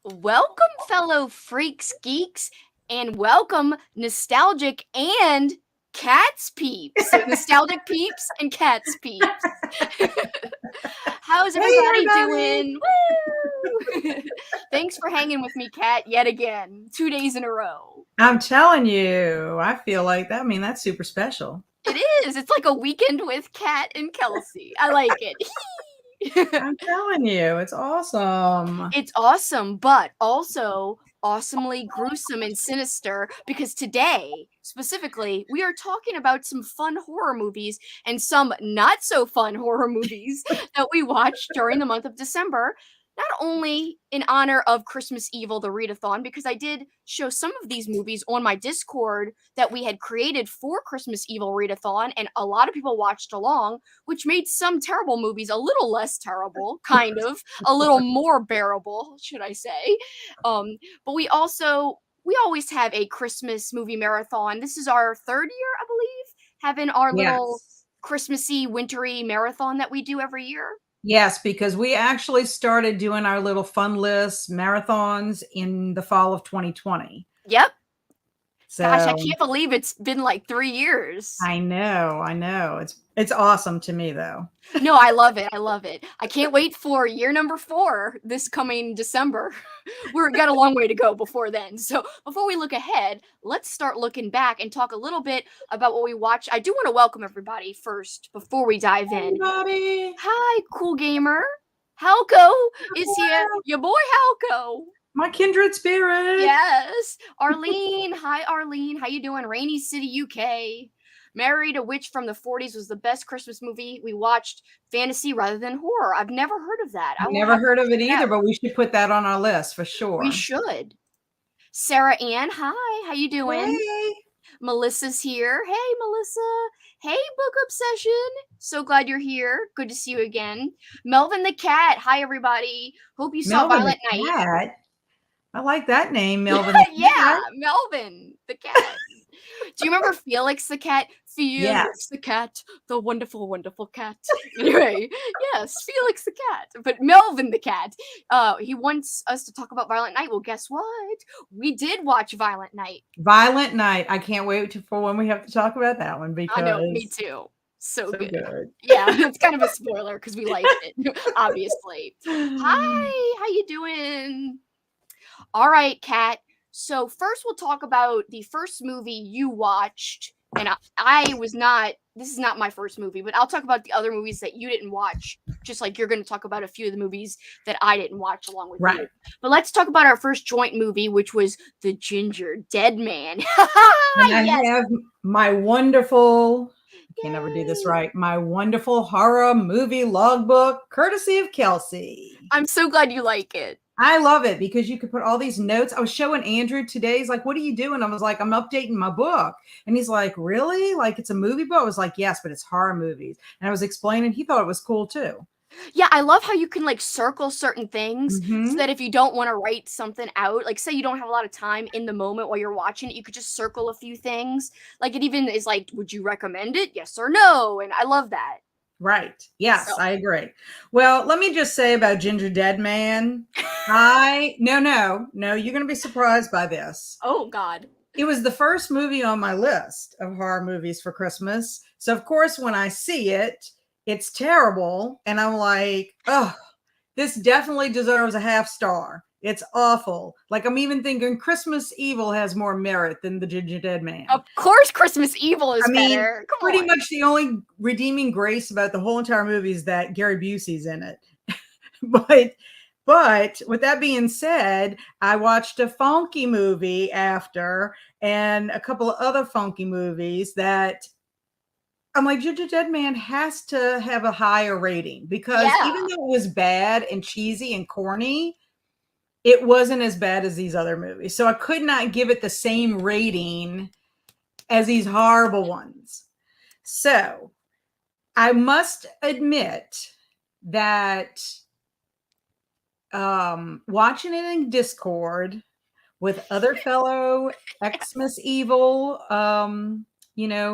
Welcome, fellow freaks, geeks, and welcome, nostalgic and cats peeps. So, nostalgic peeps and cats peeps. How's Hey, everybody everybody. doing? Woo! Thanks for hanging with me, Kat, yet again, 2 days in a row. I'm telling you, I feel like that. I mean, that's super special. It is. It's like a weekend with Kat and Kelsey. I like it. I'm telling you, it's awesome. It's awesome, but also awesomely gruesome and sinister because today, specifically, we are talking about some fun horror movies and some not so fun horror movies that we watched during the month of December. Not only in honor of Christmas Evil, the Readathon, because I did show some of these movies on my Discord that we had created for Christmas Evil Readathon, and a lot of people watched along, which made some terrible movies a little less terrible, kind of, a little more bearable, should I say. Um, but we always have a Christmas movie marathon. This is our third year, I believe, having our little Yes. Christmassy, wintry marathon that we do every year. Yes, because we actually started doing our little fun list marathons in the fall of 2020. Yep. Gosh, I So can't believe it's been like 3 years. I know. It's awesome to me though. No, I love it. I love it. I can't wait for year number 4 this coming December. We've got a long way to go before then. So before we look ahead, let's start looking back and talk a little bit about what we watched. I do want to welcome everybody first before we dive Hey, in. everybody. Hi, cool gamer. Halko is here. Your boy Halko. My kindred spirit. Yes. Arlene. Hi, Arlene. How you doing? Rainy City, UK. Married a Witch from the 40s was the best Christmas movie. We watched fantasy rather than horror. I've never heard of that. I will Never have to heard of check it it either, out. but we should put that on our list for We sure. should. Sarah Ann, hi. How you doing? Hey. Melissa's here. Hey, Melissa. Hey, Book Obsession. So glad you're here. Good to see you again. Melvin the Cat. Hi, everybody. Hope you saw Melvin the Violet Night. cat. I like that name, Melvin the Yeah, cat. Melvin the cat. Do you remember Felix the cat? Yes. Felix the cat, the wonderful, wonderful cat. Anyway, yes, Felix the cat. But Melvin the cat, he wants us to talk about Violent Night. Well, guess what? We did watch Violent Night. Violent Night. I can't wait for when we have to talk about that one I know, me because too. So so good. good. Yeah, it's kind of a spoiler because we liked it, obviously. Hi, how you doing? All right, Kat. So first we'll talk about the first movie you watched. And I was not, this is not my first movie, but I'll talk about the other movies that you didn't watch, just like you're going to talk about a few of the movies that I didn't watch along with Right. you. But let's talk about our first joint movie, which was The Ginger Dead Man. And I Yes. have my wonderful, I can't never do this Yay. right, my wonderful horror movie logbook, courtesy of Kelsey. I'm so glad you like it. I love it because you could put all these notes. I was showing Andrew today. He's like, "What are you doing?" I was like, "I'm updating my book." And he's like, "Really? Like it's a movie book?" I was like, "Yes, but it's horror movies." And I was explaining. He thought it was cool too. Yeah, I love how you can like circle certain things so Mm-hmm. that if you don't want to write something out, like say you don't have a lot of time in the moment while you're watching it, you could just circle a few things. Like it even is like, would you recommend it? Yes or no? And I love that. Right. Yes, So, I agree. Well, let me just say about Ginger Dead Man. No, you're going to be surprised by this. oh God. It was the first movie on my list of horror movies for Christmas. So, of course, when I see it, it's terrible. And I'm like, oh, this definitely deserves a half star. It's awful. Like, I'm even thinking Christmas Evil has more merit than The Ginger Dead Man. Of course Christmas Evil is I mean, better. Come pretty on. much the only redeeming grace about the whole entire movie is that Gary Busey's in it. But with that being said, I watched a funky movie after and a couple of other funky movies that I'm like, Ginger Dead Man has to have a higher rating because Yeah. even though it was bad and cheesy and corny, it wasn't as bad as these other movies. So I could not give it the same rating as these horrible ones. So I must admit that watching it in Discord with other fellow Xmas Evil,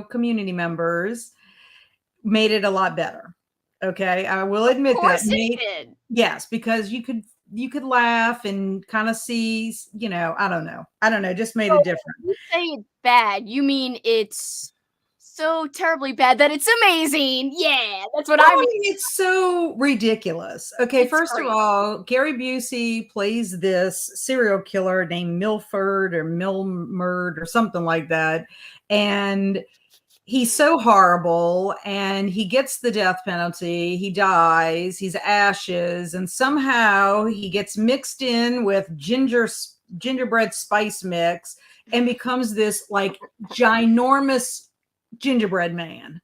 community members made it a lot better. Okay, I will admit Of that. course it did. Yes, because you could you could laugh and kind of see, I don't know, just made So it different. when you say it's bad, you mean it's so terribly bad that it's amazing. Yeah, that's what Well, I I mean. mean, it's so ridiculous. Okay, It's first of great. all, Gary Busey plays this serial killer named Milford or Milmerd or something like that. And he's so horrible and he gets the death penalty. He dies, he's ashes, and somehow he gets mixed in with gingerbread spice mix and becomes this like ginormous gingerbread man,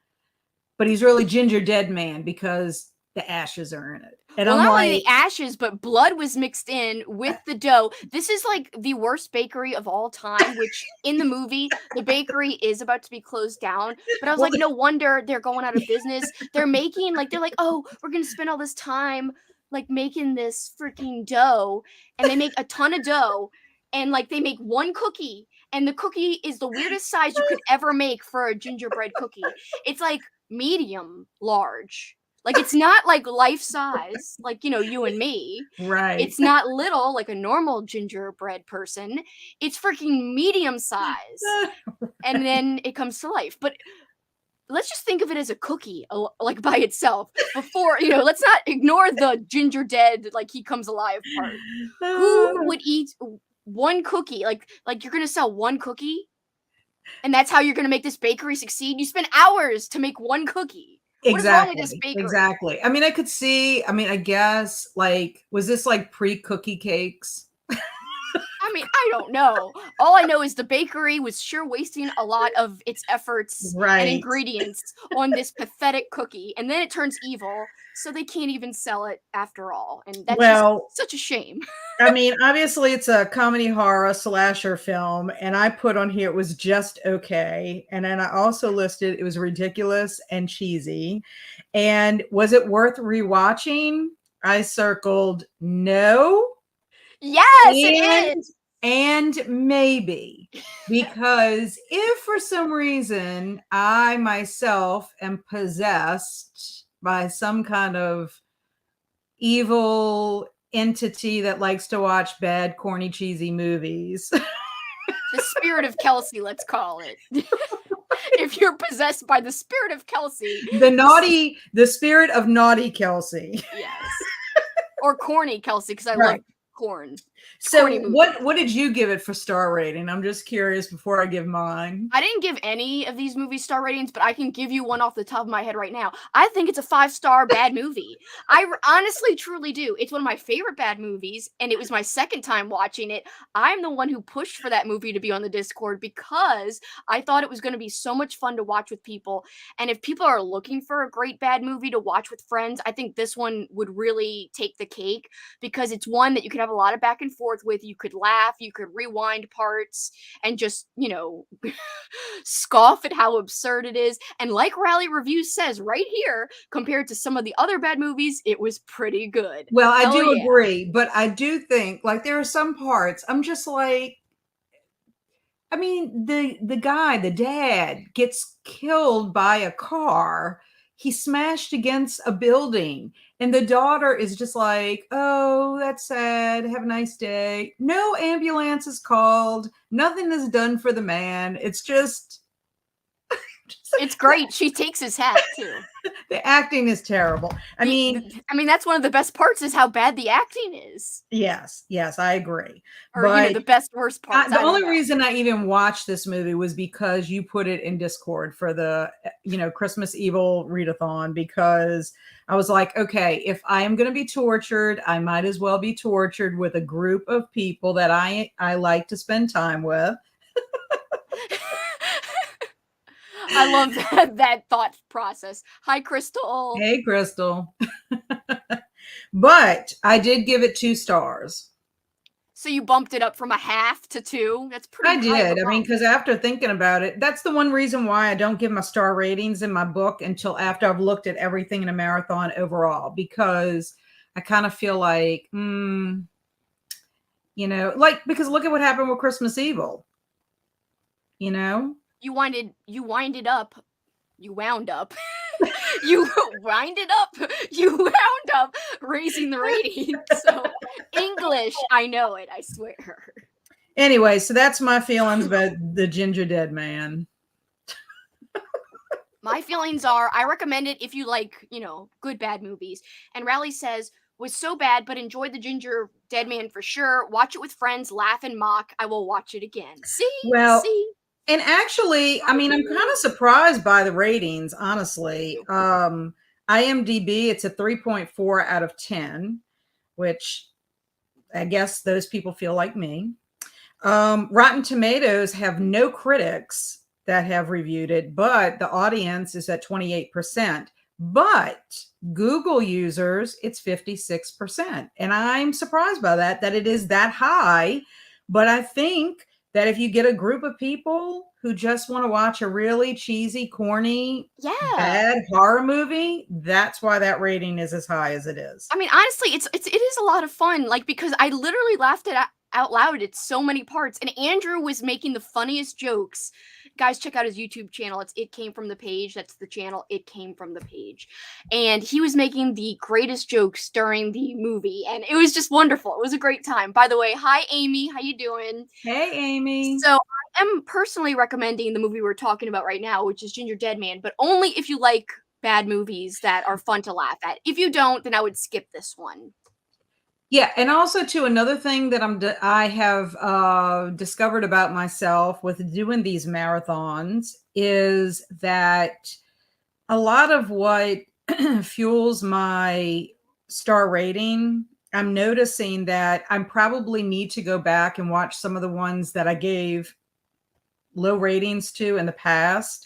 but he's really ginger dead man because the ashes are in it. And Well, I'm not only like, the ashes, but blood was mixed in with the dough. This is like the worst bakery of all time, which in the movie, the bakery is about to be closed down. But I was well, like, no wonder they're going out of business. They're making, like, they're like, oh, we're going to spend all this time, like, making this freaking dough. And they make a ton of dough. And, like, they make one cookie. And the cookie is the weirdest size you could ever make for a gingerbread cookie. It's like medium large. Like, it's not like life size, like, you and me. right. It's not little like a normal gingerbread person. It's freaking medium size. And then it comes to life. But let's just think of it as a cookie, like by itself. Before, let's not ignore the ginger dead, like he comes alive part. Who would eat one cookie? Like you're gonna sell one cookie, and that's how you're gonna make this bakery succeed? You spend hours to make one cookie. What is wrong with this Exactly. bakery? Exactly. I mean, I guess like, was this like pre-cookie cakes? I mean, I don't know. All I know is the bakery was sure wasting a lot of its efforts and Right. ingredients on this pathetic cookie, and then it turns evil, so they can't even sell it after all. And that's just Well, such a shame. I mean, obviously it's a comedy horror slasher film, and I put on here it was just okay. And then I also listed it was ridiculous and cheesy. And was it worth rewatching? I circled no Yes, it and is. maybe, because if for some reason I myself am possessed by some kind of evil entity that likes to watch bad, corny, cheesy movies. The spirit of Kelsey, let's call it. If you're possessed by the spirit of Kelsey, The spirit of naughty Kelsey. yes, or corny Kelsey, because I love Right. corn. So Corny movie. what did you give it for star rating? I'm just curious before I give mine. I didn't give any of these movies star ratings, but I can give you one off the top of my head right now. I think it's a 5-star bad movie. Honestly, truly do. It's one of my favorite bad movies, and it was my second time watching it. I'm the one who pushed for that movie to be on the Discord because I thought it was going to be so much fun to watch with people. And if people are looking for a great bad movie to watch with friends, I think this one would really take the cake because it's one that you could have a lot of back and forth with. You could laugh, you could rewind parts, and just, scoff at how absurd it is. And like Rally Reviews says right here, compared to some of the other bad movies, it was pretty good. Well, I Hell do yeah. agree, but I do think like there are some parts I'm just like, I mean, the guy, the dad, gets killed by a car. He smashed against a building, and the daughter is just like, "Oh, that's sad. Have a nice day." No ambulance is called. Nothing is done for the man. It's just It's great. She takes his hat too. the acting is terrible. I mean, That's one of the best parts is how bad the acting is. yes, I agree. Or, But the best worst parts. the I don't only know. reason I even watched this movie was because you put it in Discord for the, Christmas Evil Readathon, because I was like, okay, if I am going to be tortured, I might as well be tortured with a group of people that I like to spend time with. I love that thought process. Hi, Crystal. Hey, Crystal. But I did give it 2 stars. So you bumped it up from a half to 2. That's pretty I high of a did. I mean, bump. because after thinking about it, that's the one reason why I don't give my star ratings in my book until after I've looked at everything in a marathon overall, because I kind of feel like, because look at what happened with Christmas Evil. You wound up. You wind it up. You wound up raising the rating. So English, I know it, I swear. Anyway, so that's my feelings about the Ginger Dead Man. My feelings are I recommend it if you like, good bad movies. And Rally says, was so bad, but enjoyed the Ginger Dead Man for sure. Watch it with friends, laugh and mock. I will watch it again. See? Well, See? and actually, I mean, I'm kind of surprised by the ratings, honestly. IMDb, it's a 3.4 out of 10, which I guess those people feel like me. Rotten Tomatoes have no critics that have reviewed it, but the audience is at 28%. But Google users, it's 56%. And I'm surprised by that it is that high. But I think that if you get a group of people who just want to watch a really cheesy, corny, bad horror movie, that's why that rating is as high as it is. I mean, honestly, it is a lot of fun, because I literally laughed it out loud at so many parts, and Andrew was making the funniest jokes. Guys, check out his YouTube channel. It Came From the Page. That's the channel. It Came From the Page. And he was making the greatest jokes during the movie, and it was just wonderful. It was a great time. By the way, hi, Amy. How you doing? Hey, Amy. So I am personally recommending the movie we're talking about right now, which is Ginger Dead Man, but only if you like bad movies that are fun to laugh at. If you don't, then I would skip this one. Yeah, and also too, another thing that I have discovered about myself with doing these marathons is that a lot of what fuels my star rating, I'm noticing that I probably need to go back and watch some of the ones that I gave low ratings to in the past.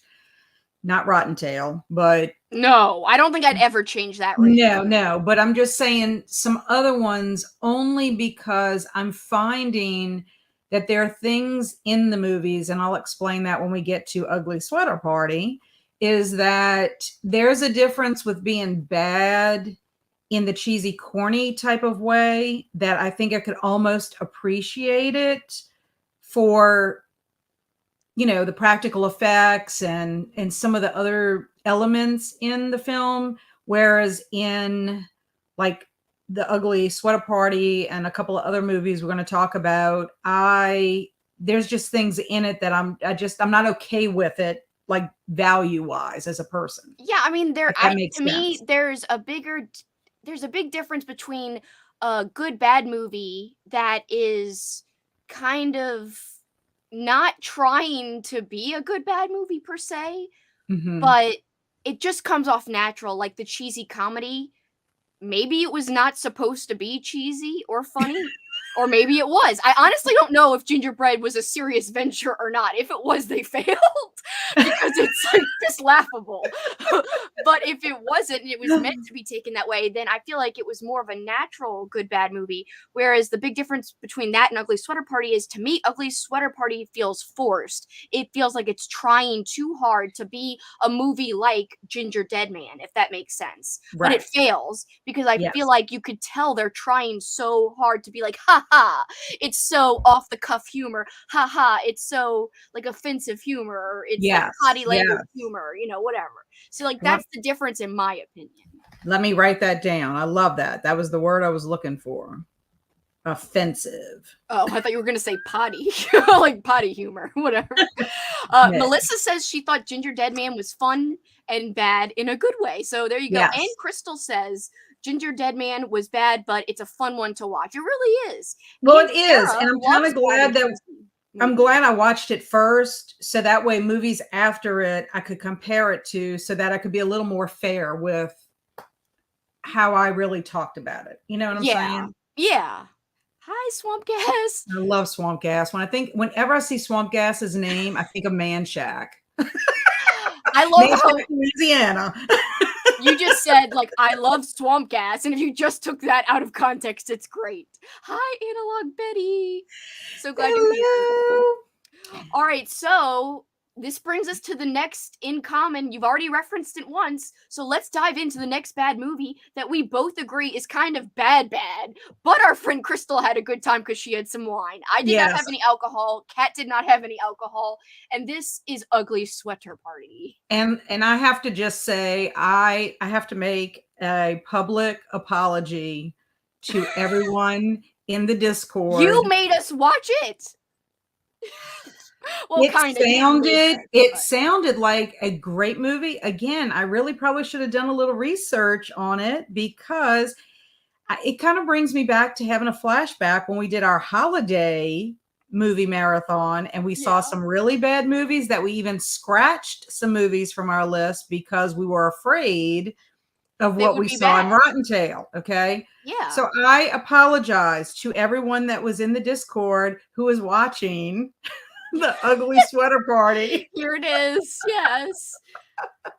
Not Rotten Tail, but no, I don't think I'd ever change that rating. No, but I'm just saying some other ones only because I'm finding that there are things in the movies, and I'll explain that when we get to Ugly Sweater Party, is that there's a difference with being bad in the cheesy, corny type of way that I think I could almost appreciate it for, the practical effects and some of the other elements in the film. Whereas in like the Ugly Sweater Party and a couple of other movies we're going to talk about, there's just things in it that I'm not okay with it, like value wise as a person. Yeah, I mean, to me, there's a big difference between a good bad movie that is kind of not trying to be a good bad movie per se, but it just comes off natural, like the cheesy comedy. Maybe it was not supposed to be cheesy or funny, or maybe it was. I honestly don't know if Gingerbread was a serious venture or not. If it was, they failed because it's like just laughable. But if it wasn't and it was meant to be taken that way, then I feel like it was more of a natural good bad movie. Whereas the big difference between that and Ugly Sweater Party is, to me, Ugly Sweater Party feels forced. It feels like it's trying too hard to be a movie like Ginger Dead Man, if that makes sense. Right. But it fails because I feel like you could tell they're trying so hard to be like, ha ha, it's so off the cuff humor, ha ha, it's so like offensive humor, or it's like potty language humor, whatever. So like that's the difference in my opinion. Let me write that down. I love that. That was the word I was looking for. Offensive. Oh, I thought you were going to say potty, like potty humor, whatever. Melissa says she thought Ginger Dead Man was fun and bad in a good way. So there you go. Yes. And Crystal says Ginger Dead Man was bad, but it's a fun one to watch. It really is. Well, it is. And I'm kind of glad that I'm glad I watched it first. So that way movies after it, I could compare it to, so that I could be a little more fair with how I really talked about it. You know what I'm saying? Yeah. Hi, Swamp Gas. I love Swamp Gas. Whenever I see Swamp Gas's name, I think of Man Shack. I love how Louisiana. You just said, like, I love Swamp Gas, and if you just took that out of context, it's great. Hi, Analog Betty. So glad you're here. All right, so this brings us to the next in common. You've already referenced it once, so let's dive into the next bad movie that we both agree is kind of bad. But our friend Crystal had a good time because she had some wine. I did not have Yes. any alcohol. Kat did not have any alcohol, and this is Ugly Sweater Party. And I have to just say, I have to make a public apology to everyone in the Discord. You made us watch it. Well, kind of. It sounded like a great movie. Again, I really probably should have done a little research on it, because it kind of brings me back to having a flashback when we did our holiday movie marathon, and we saw some really bad movies that we even scratched some movies from our list because we were afraid of what we saw in Rotten Tail. Okay. Yeah. So I apologize to everyone that was in the Discord who was watching the Ugly Sweater Party. Here it is. Yes.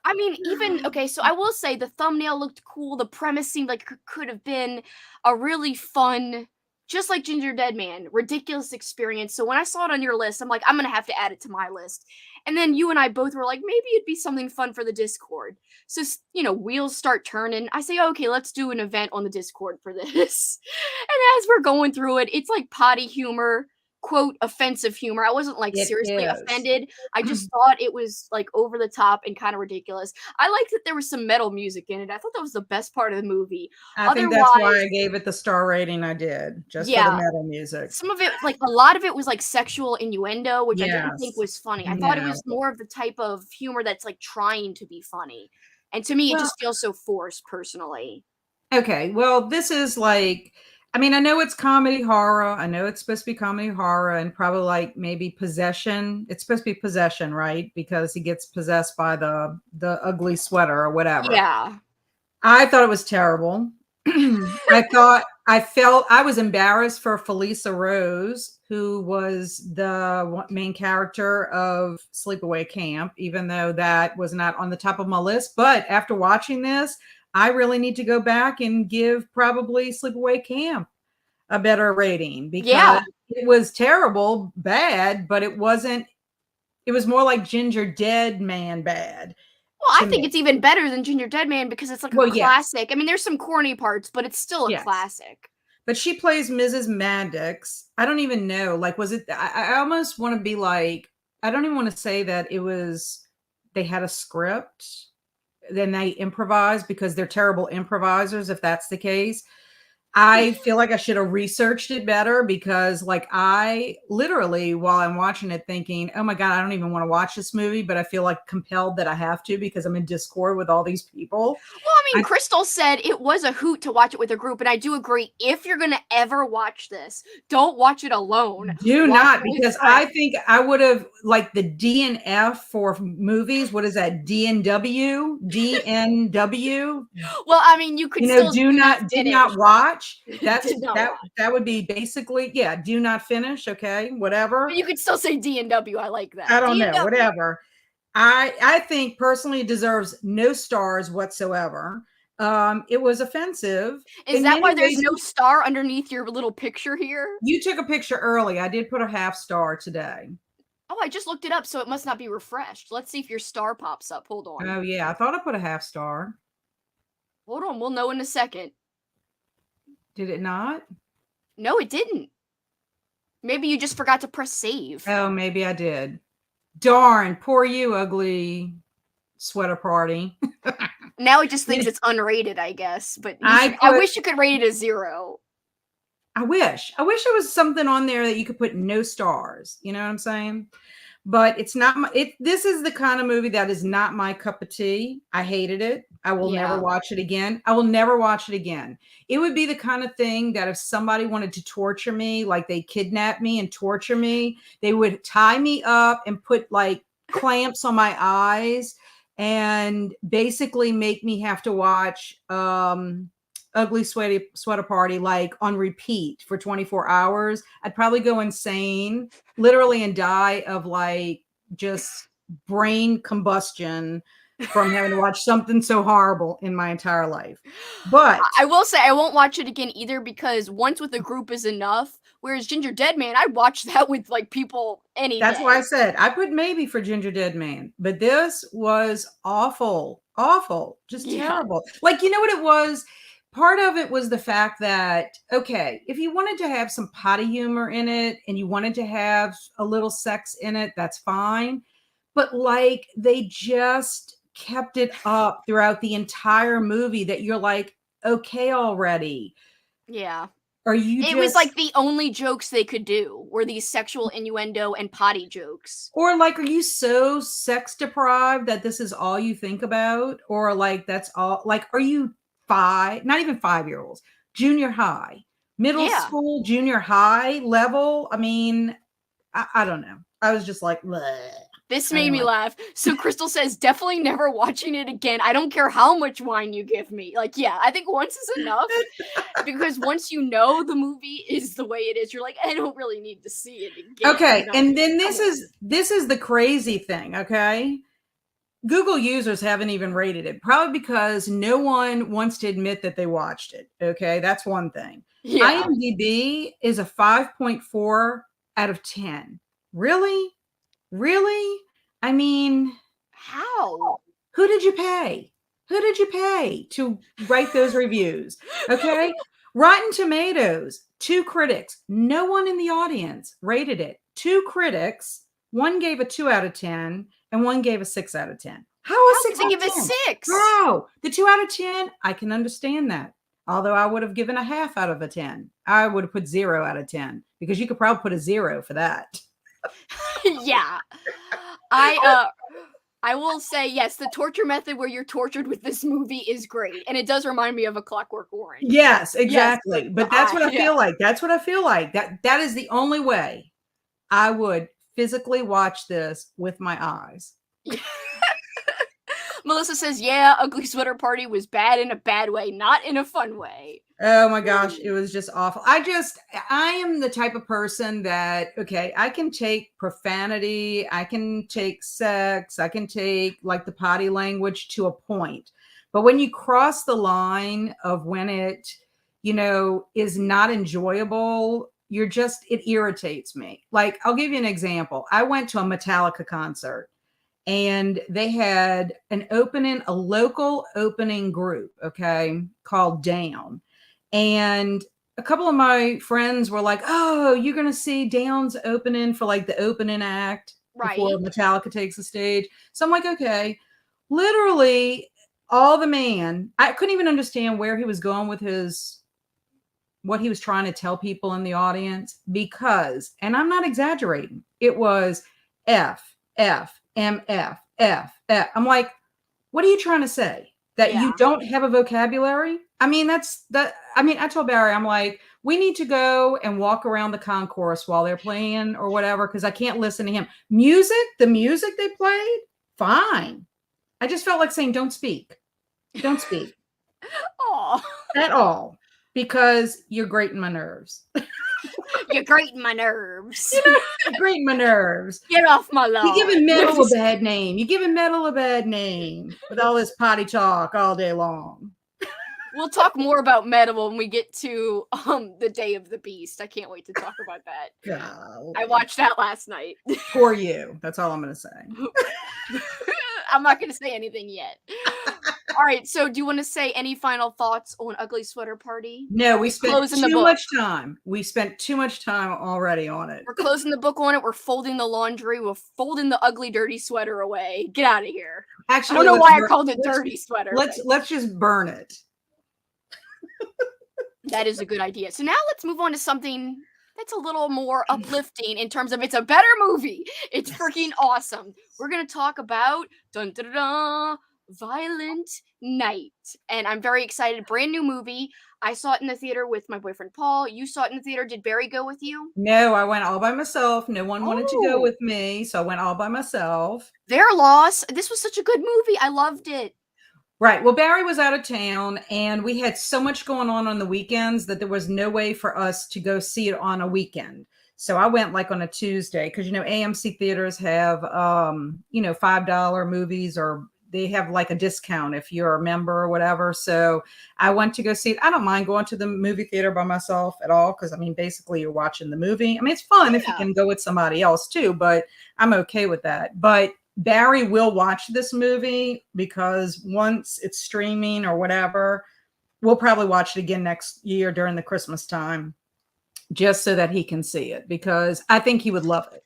I mean, even, okay, so I will say the thumbnail looked cool. The premise seemed like it could have been a really fun, just like Ginger Dead Man, ridiculous experience. So when I saw it on your list, I'm like, I'm going to have to add it to my list. And then you and I both were like, maybe it'd be something fun for the Discord. So, wheels start turning. I say, okay, let's do an event on the Discord for this. And as we're going through it, it's like potty humor, quote, offensive humor. I wasn't like seriously offended. I just thought it was like over the top and kind of ridiculous. I liked that there was some metal music in it. I thought that was the best part of the movie. I think that's why I gave it the star rating I did, just for the metal music. Some of it, like a lot of it was like sexual innuendo, which I didn't think was funny. I thought it was more of the type of humor that's like trying to be funny. And to me, it just feels so forced personally. Okay, well, this is like, I mean, I know it's comedy horror. I know it's supposed to be comedy horror and probably like maybe possession. It's supposed to be possession, right? Because he gets possessed by the ugly sweater or whatever. Yeah. I thought it was terrible. I was embarrassed for Felissa Rose, who was the main character of Sleepaway Camp, even though that was not on the top of my list. But after watching this, I really need to go back and give probably Sleepaway Camp a better rating, because it was terrible, bad, but it was more like Ginger Dead Man bad. Well, I think it's even better than Ginger Dead Man because it's like a classic. I mean, there's some corny parts, but it's still a classic. But she plays Mrs. Maddox. I don't even know. Like, was it? I almost want to be like, I don't even want to say that they had a script, then they improvised, because they're terrible improvisers if that's the case. I feel like I should have researched it better, because like I literally, while I'm watching it, thinking, oh my God, I don't even want to watch this movie, but I feel like compelled that I have to because I'm in Discord with all these people. Well, I mean, Crystal said it was a hoot to watch it with a group, and I do agree. If you're going to ever watch this, don't watch it alone. Do not, because I think I would have, like, the DNF for movies. What is that? DNW? DNW? Well, I mean, you could still did not watch. That would be basically, do not finish. Okay, whatever. But you could still say D&W. I like that. I don't know, whatever. I think personally it deserves no stars whatsoever. It was offensive. Is that why there's no star underneath your little picture here? You took a picture early. I did put a half star today. Oh, I just looked it up, so it must not be refreshed. Let's see if your star pops up. Hold on. Oh, yeah. I thought I put a half star. Hold on. We'll know in a second. Did it not? No, it didn't. Maybe you just forgot to press save. Oh, maybe I did. Darn. Poor you, Ugly Sweater Party. Now it just thinks it's unrated, I guess. But I wish you could rate it a 0. I wish there was something on there that you could put no stars. You know what I'm saying? But it's not this is the kind of movie that is not my cup of tea. I hated it. I will never watch it again. I will never watch it again. It would be the kind of thing that if somebody wanted to torture me, like they kidnap me and torture me, they would tie me up and put like clamps on my eyes and basically make me have to watch Ugly Sweater Party like on repeat for 24 hours. I'd probably go insane, literally, and die of like just brain combustion from having to watch something so horrible in my entire life. But I will say I won't watch it again either, because once with a group is enough. Whereas Ginger Dead Man, I'd watch that with like people any That's day. why I said I put maybe for Ginger Dead Man, but this was awful, awful, just Yeah. terrible. Like, you know what it was? Part of it was the fact that, okay, if you wanted to have some potty humor in it and you wanted to have a little sex in it, that's fine. But like, they just kept it up throughout the entire movie that you're like, okay, already. Yeah. Are you It was just like the only jokes they could do were these sexual innuendo and potty jokes. Or like, are you so sex deprived that this is all you think about? Or like, that's all, like, are you not even 5-year-olds, junior high, middle Yeah. school, junior high level? I mean, I don't know. I was just like, bleh. This made me Anyway. laugh. So Crystal says, definitely never watching it again. I don't care how much wine you give me. Like, yeah, I think once is enough. Because once you know the movie is the way it is, you're like, I don't really need to see it again. Okay. No, And then come on. this is the crazy thing. Okay. Google users haven't even rated it, probably because no one wants to admit that they watched it. Okay. That's one thing. Yeah. IMDb is a 5.4 out of 10. Really? Really? I mean, How? who did you pay? Who did you pay to write those reviews? Okay. Rotten Tomatoes, 2 critics. No one in the audience rated it. 2 critics. One gave a 2 out of 10 and one gave a 6 out of 10. How a How 6 could they out of give a 10? 6? How? The 2 out of 10, I can understand that. Although I would have given a half out of a 10. I would have put 0 out of 10 because you could probably put a 0 for that. Yeah. I will say, yes, the torture method where you're tortured with this movie is great. And it does remind me of A Clockwork Orange. Yes, Yes, exactly. But that's what I yeah. feel like. That's what I feel like. That is the only way I would physically watch this with my eyes. Melissa says, yeah, Ugly Sweater Party was bad in a bad way, not in a fun way. Oh my gosh, it was just awful. I am the type of person that, okay, I can take profanity, I can take sex, I can take like the potty language to a point. But when you cross the line of when it, is not enjoyable, it irritates me. Like, I'll give you an example. I went to a Metallica concert and they had a local opening group, okay, called Down. And a couple of my friends were like, oh, you're going to see Down's opening for like the opening act before Right. Metallica takes the stage. So I'm like, okay. Literally, I couldn't even understand where he was going with what he was trying to tell people in the audience because, and I'm not exaggerating, it was F, F, M, F, F, F. I'm like, what are you trying to say? That you don't have a vocabulary? I mean, I told Barry, I'm like, we need to go and walk around the concourse while they're playing or whatever, because I can't listen to him. The music they played, fine. I just felt like saying, don't speak. Don't speak. Oh, At all. Because you're grating my nerves. you're grating my nerves. You're grating my nerves. Get off my lawn. You're giving metal a bad name. You're giving metal a bad name with all this potty talk all day long. We'll talk more about metal when we get to the Day of the Beast. I can't wait to talk about that. Golly. I watched that last night. For you. That's all I'm going to say. I'm not going to say anything yet. All right. So, do you want to say any final thoughts on Ugly Sweater Party? No, we spent closing the too book? much time. We spent too much time already on it. We're closing the book on it. We're folding the laundry. We're folding the ugly, dirty sweater away. Get out of here. Actually, I don't know why I called it dirty sweater. Let's just burn it. That is a good idea. So now let's move on to something that's a little more uplifting in terms of it's a better movie. It's freaking awesome. We're going to talk about dun, dun, dun, dun, Violent Night. And I'm very excited. Brand new movie. I saw it in the theater with my boyfriend Paul. You saw it in the theater. Did Barry go with you? No, I went all by myself. No one wanted to go with me, so I went all by myself. Their loss. This was such a good movie. I loved it. Right. Well, Barry was out of town and we had so much going on the weekends that there was no way for us to go see it on a weekend. So I went like on a Tuesday because, AMC theaters have, $5 movies or they have like a discount if you're a member or whatever. So I went to go see it. I don't mind going to the movie theater by myself at all, because I mean, basically you're watching the movie. I mean, it's fun if you can go with somebody else too, but I'm okay with that. But Barry will watch this movie because once it's streaming or whatever, we'll probably watch it again next year during the Christmas time, just so that he can see it, because I think he would love it.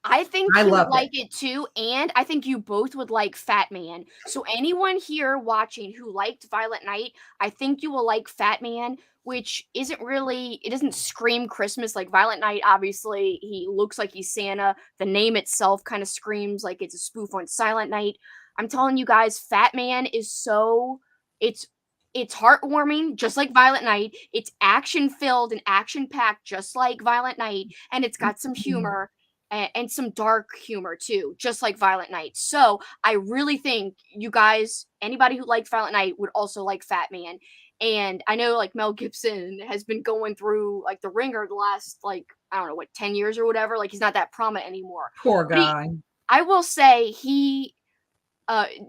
I think I he would loved like it. it too, and I think you both would like Fat Man. So anyone here watching who liked Violent Night, I think you will like Fat Man, which isn't really, it doesn't scream Christmas like Violent Night. Obviously, he looks like he's Santa. The name itself kind of screams like it's a spoof on Silent Night. I'm telling you guys, Fat Man is so, it's it's heartwarming, just like Violent Night. It's action filled and action packed, just like Violent Night, and it's got some humor and some dark humor too, just like Violent Night. So I really think you guys, anybody who liked Violent Night, would also like Fat Man. And I know like Mel Gibson has been going through like the ringer the last like I don't know what 10 years or whatever. Like he's not that prominent anymore. Poor But guy. I will say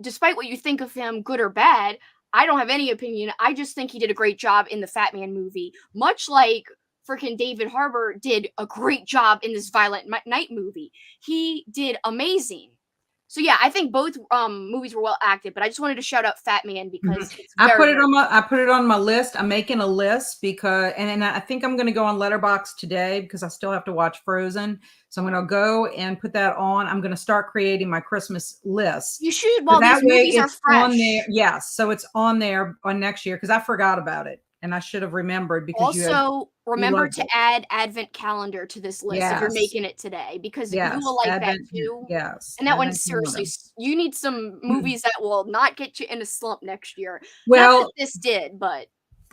despite what you think of him, good or bad, I don't have any opinion. I just think he did a great job in the Fat Man movie, much like freaking David Harbour did a great job in this Violent Night movie. He did amazing. So yeah, I think both movies were well acted, but I just wanted to shout out Fat Man because it's I very, put it very on my list. I'm making a list because, and I think I'm going to go on Letterboxd today because I still have to watch Frozen. So I'm going to go and put that on. I'm going to start creating my Christmas list. You should, So while that these way movies are it's on fresh. there. Yes. So it's on there on next year because I forgot about it and I should have remembered because Also, you remember loved to it. add Advent Calendar to this list if you're Yes. making it today because you Yes. will like that Advent. too. Yes. And that one, Advent seriously, calendar. you need some movies that will not get you in a slump next year. Not that Well, this did, but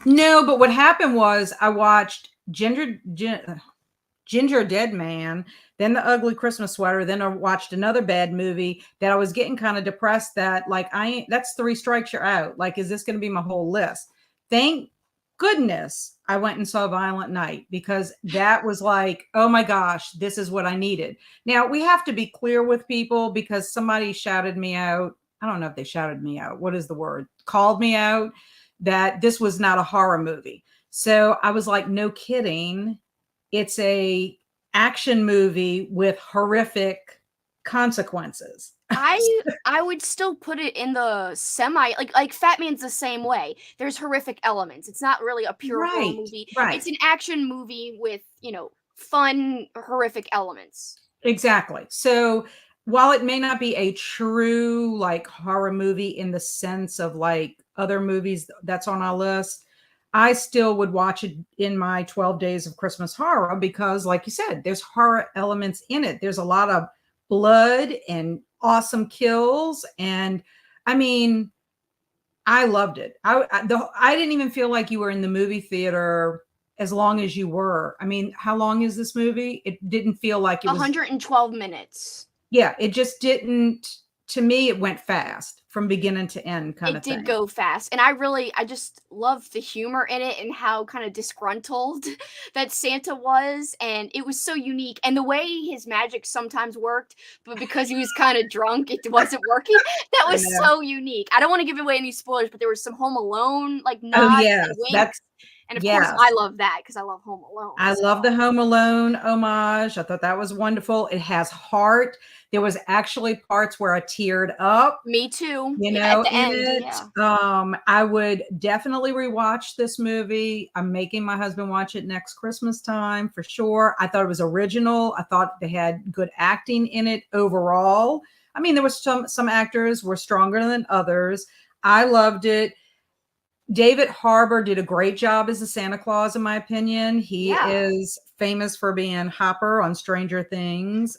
no, but what happened was I watched Ginger Dead Man, then The Ugly Christmas Sweater, then I watched another bad movie that I was getting kind of depressed that like that's 3 strikes you're out. Like, is this going to be my whole list? Thank goodness I went and saw Violent Night because that was like, oh my gosh, this is what I needed. Now we have to be clear with people because somebody shouted me out. I don't know if they shouted me out. What is the word? Called me out that this was not a horror movie. So I was like, no kidding. It's a action movie with horrific consequences. I would still put it in the semi like Fat Man's the same way. There's horrific elements. It's not really a pure horror Right, movie. right. It's an action movie with, fun horrific elements. Exactly. So while it may not be a true like horror movie in the sense of like other movies that's on our list, I still would watch it in my 12 days of Christmas horror because like you said, there's horror elements in it. There's a lot of blood and awesome kills. And I mean, I loved it. I didn't even feel like you were in the movie theater as long as you were. I mean, how long is this movie? It didn't feel like it was 112 minutes. yeah, it just didn't to me, it went fast from beginning to end kind It of did thing. go fast, and I just love the humor in it and how kind of disgruntled that Santa was, and it was so unique, and the way his magic sometimes worked, but because he was kind of drunk, it wasn't working. That I was know. so unique. I don't want to give away any spoilers, but there was some Home Alone like Oh, nods yes, and winks, that's and of course, I yes. love that because I love Home Alone. I So love the Home Alone homage. I thought that was wonderful. It has heart. There was actually parts where I teared up, me too. you Yeah, at know, the in end, it. yeah. I would definitely rewatch this movie. I'm making my husband watch it next Christmas time for sure. I thought it was original. I thought they had good acting in it overall. I mean, there was some actors were stronger than others. I loved it. David Harbour did a great job as the Santa Claus, in my opinion. He Yeah. is famous for being Hopper on Stranger Things.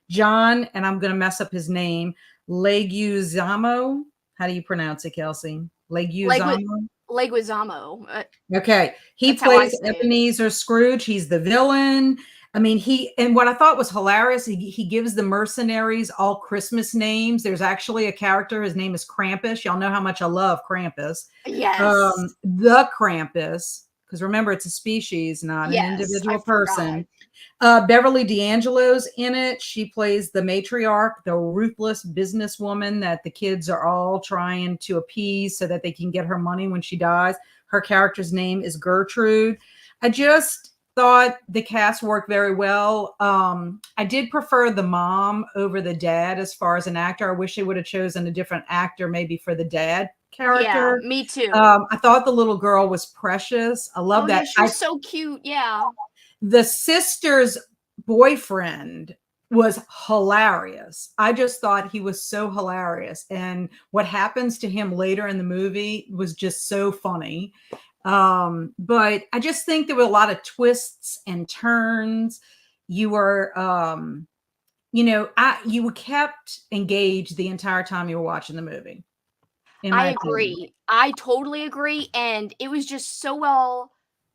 John, and I'm going to mess up his name, Leguizamo. How do you pronounce it, Kelsey? Leguizamo? Leguizamo. Okay. He That's how I plays say it. Ebenezer Scrooge. He's the villain. I mean, and what I thought was hilarious, he gives the mercenaries all Christmas names. There's actually a character. His name is Krampus. Y'all know how much I love Krampus. Yes. The Krampus. because remember, it's a species, not an Yes, I individual forgot. person. Beverly D'Angelo's in it. She plays the matriarch, the ruthless businesswoman that the kids are all trying to appease so that they can get her money when she dies. Her character's name is Gertrude. I just thought the cast worked very well. I did prefer the mom over the dad as far as an actor. I wish they would have chosen a different actor maybe for the dad Yeah, character. me too. I thought the little girl was precious. I love Oh yeah, that. she was so cute. Yeah. The sister's boyfriend was hilarious. I just thought he was so hilarious. And what happens to him later in the movie was just so funny. But I just think there were a lot of twists and turns. You were, you were kept engaged the entire time you were watching the movie, in I my opinion. agree. I totally agree. And it was just so well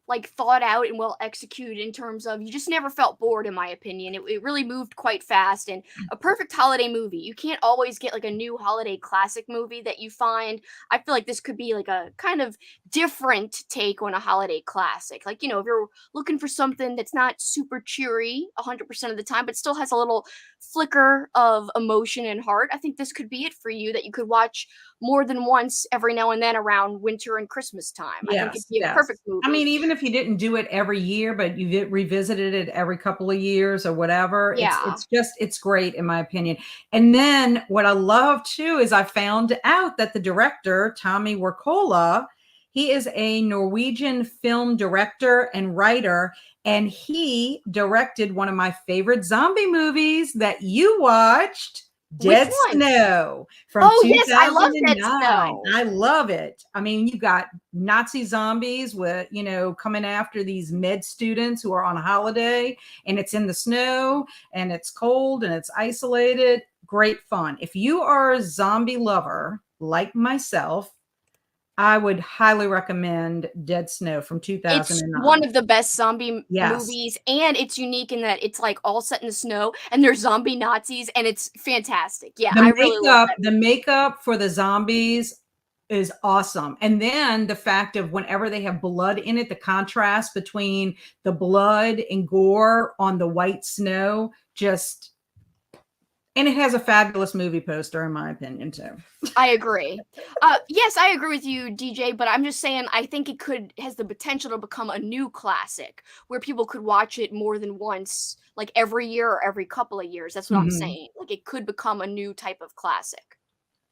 like thought out and well executed in terms of you just never felt bored in my opinion. It really moved quite fast and a perfect holiday movie. You can't always get like a new holiday classic movie that you find. I feel like this could be like a kind of different take on a holiday classic. Like, if you're looking for something that's not super cheery 100% of the time but still has a little flicker of emotion and heart, I think this could be it for you that you could watch more than once every now and then around winter and Christmas time. I think it'd Yes, be a yes. perfect I mean, movie. even if you didn't do it every year, but you revisited it every couple of years or whatever, Yeah. it's great in my opinion. And then what I love too is I found out that the director, Tommy Wirkola, he is a Norwegian film director and writer, and he directed one of my favorite zombie movies that you watched, Which Dead one? Snow from Oh, yes, I love Dead 2009. Snow. I love it. I mean, you got Nazi zombies with, coming after these med students who are on holiday, and it's in the snow and it's cold and it's isolated. Great fun. If you are a zombie lover like myself, I would highly recommend Dead Snow from It's one 2009. of the best zombie Yes. movies, and it's unique in that it's, like, all set in the snow, and there's zombie Nazis, and it's fantastic. Yeah, I really love that The movie. makeup for the zombies is awesome. And then the fact of whenever they have blood in it, the contrast between the blood and gore on the white snow, and it has a fabulous movie poster in my opinion too. I agree. Yes, I agree with you, DJ, but I'm just saying I think has the potential to become a new classic where people could watch it more than once, like every year or every couple of years. That's what I'm Mhm. saying. Like it could become a new type of classic.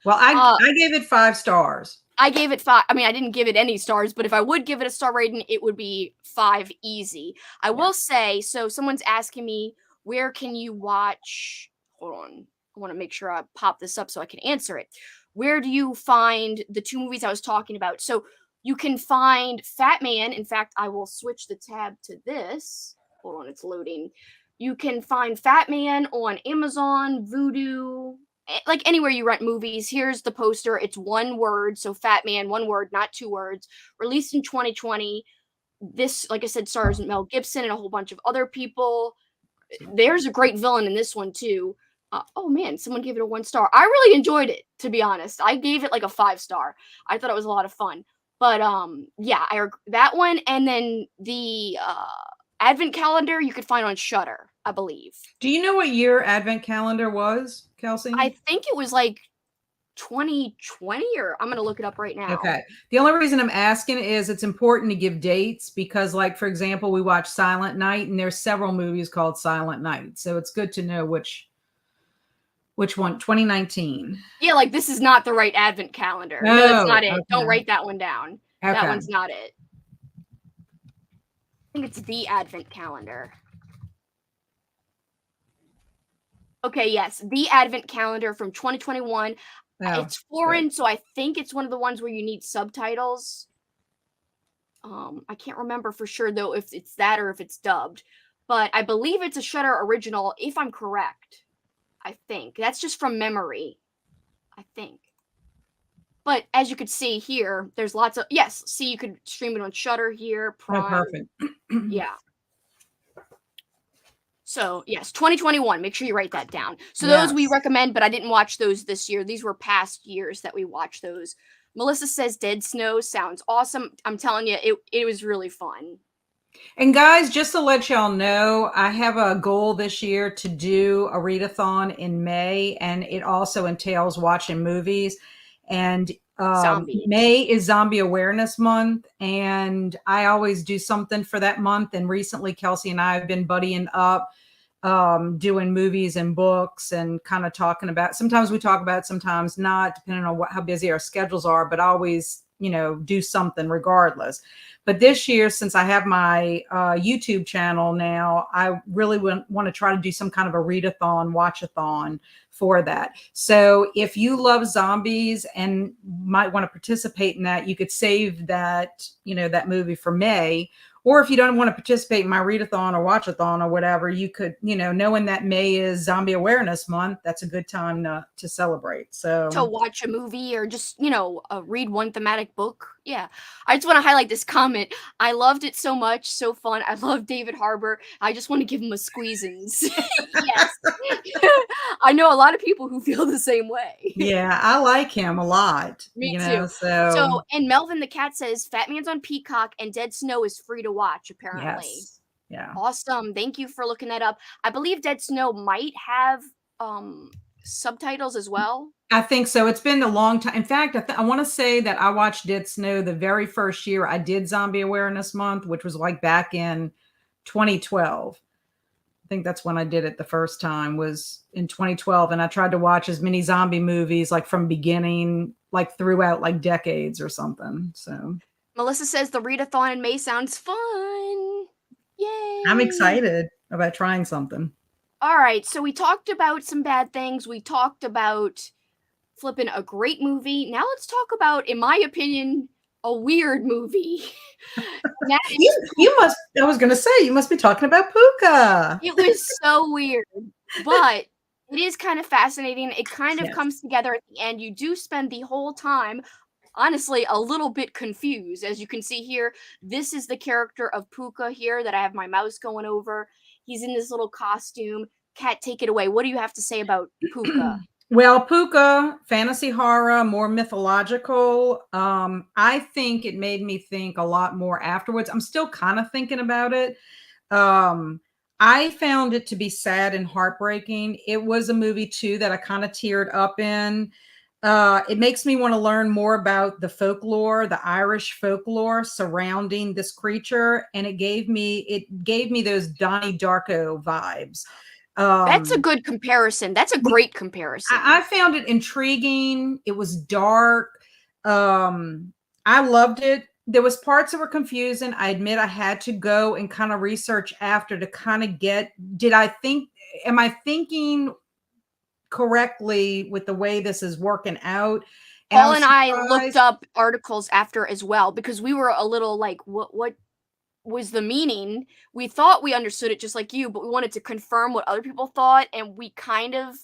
Well, I Uh, I gave it 5 stars. I gave it 5. I mean, I didn't give it any stars, but if I would give it a star rating, it would be 5 easy. I Yeah. will say, so someone's asking me, where can you watch? Hold on. I want to make sure I pop this up so I can answer it. Where do you find the 2 movies I was talking about? So you can find Fat Man. In fact, I will switch the tab to this. Hold on, it's loading. You can find Fat Man on Amazon, Vudu, like anywhere you rent movies. Here's the poster. It's one word, so Fat Man, one word, not 2 words. Released in 2020. This, like I said, stars Mel Gibson and a whole bunch of other people. There's a great villain in this one too. Oh man, someone gave it a 1 star. I really enjoyed it, to be honest. I gave it like a 5 star. I thought it was a lot of fun. But yeah, that one, and then the advent calendar you could find on Shutter, I believe. Do you know what year Advent Calendar was, Kelsey? I think it was like 2020, or I'm gonna look it up right now. Okay. The only reason I'm asking is it's important to give dates because, like, for example, we watched Silent Night, and there's several movies called Silent Night. So it's good to know which one. 2019. Yeah, like this is not the right advent calendar. No, that's Oh, not it. Don't okay. write that one down. That Okay. one's not it. I think it's the advent calendar. Okay, yes, the advent calendar from 2021. Oh, It's good. foreign, so I think it's one of the ones where you need subtitles. I can't remember for sure though if it's that or if it's dubbed, but I believe it's a Shutter original if I'm correct. I think. That's just from memory. I think. But as you could see here, there's lots of yes, see you could stream it on Shutter here, Oh, Prime. perfect. Yeah. So, yes, 2021. Make sure you write that down. So those we Yes. recommend, but I didn't watch those this year. These were past years that we watched those. Melissa says Dead Snow sounds awesome. I'm telling you, it was really fun. And guys, just to let y'all know, I have a goal this year to do a readathon in May, and it also entails watching movies. And Zombies. May is Zombie Awareness Month, and I always do something for that month. And recently, Kelsey and I have been buddying up, doing movies and books, and kind of talking about. Sometimes we talk about, sometimes not, depending on how busy our schedules are. But always, do something regardless. But this year, since I have my YouTube channel now, I really want to try to do some kind of a readathon, watchathon for that. So if you love zombies and might want to participate in that, you could save that, that movie for May. Or if you don't want to participate in my readathon or watchathon or whatever, you could, knowing that May is Zombie Awareness Month, that's a good time to celebrate. So To watch a movie or just, read one thematic book. Yeah. I just want to highlight this comment. I loved it so much. So fun. I love David Harbour. I just want to give him a squeezins. Yes. I know a lot of people who feel the same way. yeah, I like him a lot. Me too. So And Melvin the cat says Fat Man's on Peacock and Dead Snow is free to watch, apparently. yes. Yeah. Awesome. Thank you for looking that up. I believe Dead Snow might have subtitles as well. I think so. It's been a long time. In fact, I want to say that I watched Dead Snow the very first year I did Zombie Awareness Month, which was like back in 2012. I think that's when I did it the first time, was in 2012. And I tried to watch as many zombie movies like from beginning, like throughout like decades or something. So Melissa says the readathon in May sounds fun. Yay. I'm excited about trying something. All right. So we talked about some bad things. We talked about flipping a great movie. Now let's talk about, in my opinion, a weird movie. You must, I was going to say, you must be talking about Puka. It was so weird, but it is kind of fascinating. It kind of comes together at the end. You do spend the whole time, honestly, a little bit confused. As you can see here, this is the character of Puka here that I have my mouse going over. He's in this little costume. Kat, take it away. What do you have to say about Puka? Well, Puka, fantasy horror, more mythological. I think it made me think a lot more afterwards. I'm still kind of thinking about it. I found it to be sad and heartbreaking. It was a movie too that I kind of teared up in. It makes me want to learn more about the folklore, the Irish folklore surrounding this creature, and it gave me those Donnie Darko vibes. That's a good comparison. That's a great comparison. I found it intriguing. It was dark. I loved it. There was parts that were confusing. I admit I had to go and kind of research after to kind of am I thinking correctly with the way this is working out? Paul and I looked up articles after as well, because we were a little like, what was the meaning? We thought we understood it just like you, but we wanted to confirm what other people thought, and we kind of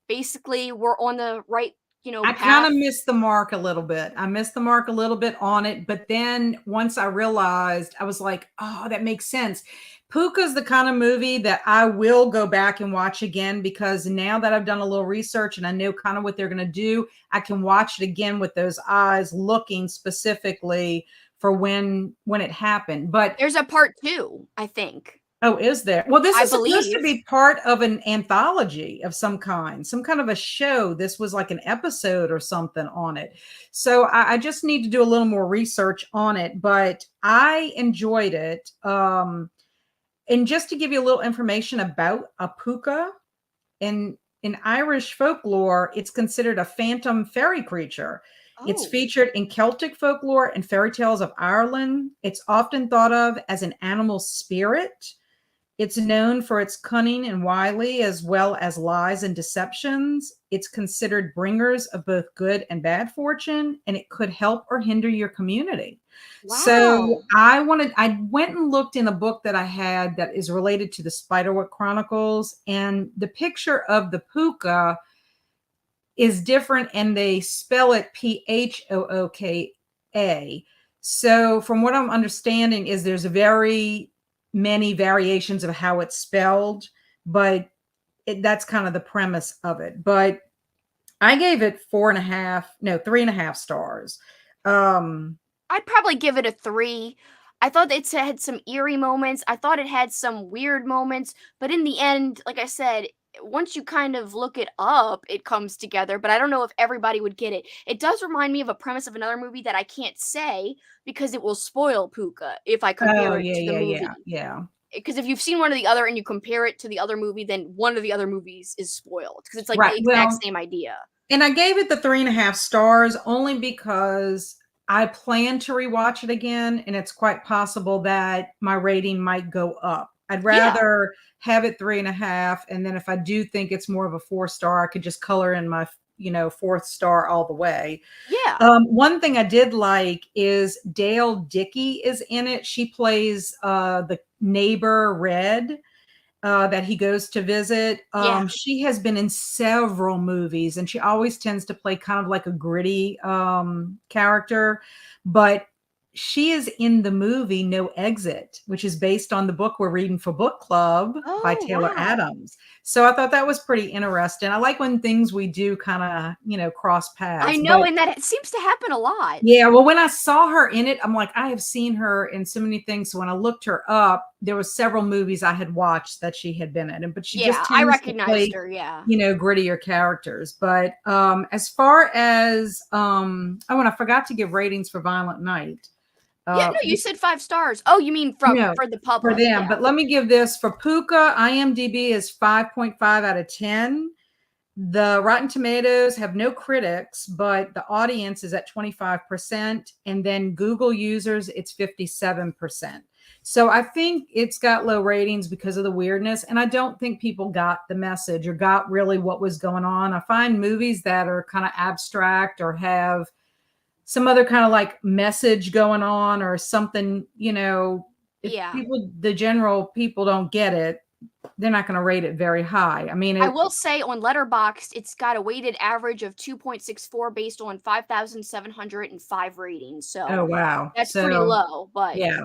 basically were on the right, I kind of missed the mark a little bit. I missed the mark a little bit on it, but then once I realized, I was like, oh, that makes sense. Puka's the kind of movie that I will go back and watch again, because now that I've done a little research and I know kind of what they're going to do, I can watch it again with those eyes looking specifically for when it happened. But there's a part 2, I think. Oh, is there? Well, this is supposed to be part of an anthology of some kind of a show. This was like an episode or something on it. So I just need to do a little more research on it, but I enjoyed it. And just to give you a little information about a puka, in Irish folklore, it's considered a phantom fairy creature. Oh. It's featured in Celtic folklore and fairy tales of Ireland. It's often thought of as an animal spirit. It's known for its cunning and wily, as well as lies and deceptions. It's considered bringers of both good and bad fortune, and it could help or hinder your community. Wow. So I went and looked in a book that I had that is related to the Spiderwick Chronicles, and the picture of the puka is different, and they spell it Phooka. So from what I'm understanding is there's very many variations of how it's spelled, but that's kind of the premise of it. But I gave it 3.5 stars. I'd probably give it a 3. I thought it had some eerie moments. I thought it had some weird moments, but in the end, like I said, once you kind of look it up, it comes together, but I don't know if everybody would get it. It does remind me of a premise of another movie that I can't say because it will spoil Puka if I Oh, compare it yeah, to the yeah, yeah, movie. yeah. Because if you've seen one or the other and you compare it to the other movie, then one of the other movies is spoiled because it's like Right. the exact Well, same idea. and I gave it the 3.5 stars only because I plan to rewatch it again, and it's quite possible that my rating might go up. I'd Yeah, rather have it 3.5, and then if I do think it's more of a 4 star, I could just color in my, fourth star all the way. yeah, One thing I did like is Dale Dickey is in it. She plays the neighbor Red that he goes to visit. yeah. She has been in several movies, and she always tends to play kind of like a gritty character. But she is in the movie No Exit, which is based on the book we're reading for book club by Oh, Taylor wow. Adams. So I thought that was pretty interesting. I like when things we do kind of, cross I paths. know, But and that it seems to happen a lot. yeah, well, when I saw her in it, I'm like, I have seen her in so many things. So when I looked her up, there was several movies I had watched that she had been in, but she just Yeah, I tends to recognized play, her, yeah. grittier characters. But as far as oh, and I forgot to give ratings for Violent Night. Yeah, Uh, no, you said 5 stars. Oh, you mean from no, for the for public, them. yeah. But let me give this for Puka. IMDb is 5.5 out of 10. The Rotten Tomatoes have no critics, but the audience is at 25%. And then Google users, it's 57%. So I think it's got low ratings because of the weirdness. And I don't think people got the message or got really what was going on. I find movies that are kind of abstract or have some other kind of like message going on or something, if Yeah. the general people don't get it, they're not going to rate it very high. I mean, I will say on Letterboxd, it's got a weighted average of 2.64 based on 5,705 ratings, oh, so wow. that's pretty So, low, yeah.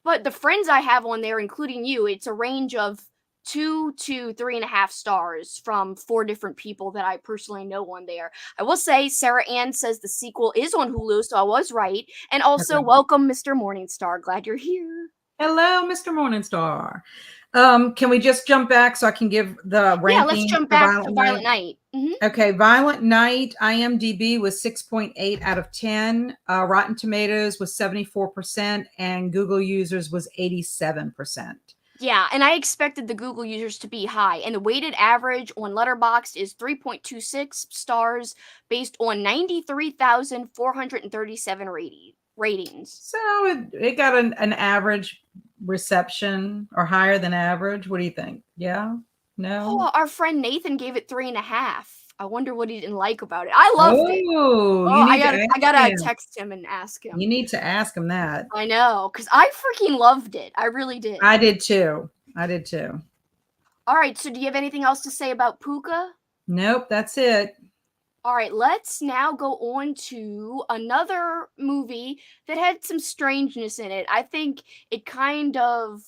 but the friends I have on there, including you, it's a range of 2 to 3.5 stars from 4 different people that I personally know on there. I will say Sarah Ann says the sequel is on Hulu, so I was right, and also Okay. welcome, Mr. Morningstar, glad you're here. Hello, Mr. Morningstar. Can we just jump back so I can give the Yeah, let's ranking jump for back to Violent Violent Night? Night. Mhm. Okay, Violent Night, IMDb was 6.8 out of 10. Rotten Tomatoes was 74%, and Google users was 87%. Yeah, and I expected the Google users to be high, and the weighted average on Letterboxd is 3.26 stars based on 93,437 ratings. So it got an average reception or higher than average. What do you think? Yeah? No? Oh, our friend Nathan gave it 3.5. I wonder what he didn't like about it. I loved it. Oh, Oh, you need to I ask gotta him. text him and ask You him. need to ask him that. I know, cause I freaking loved it. I really did. I did too. I did too. All right, so do you have anything else to say about Puka? Nope, that's it. All right, let's now go on to another movie that had some strangeness in it. I think it kind of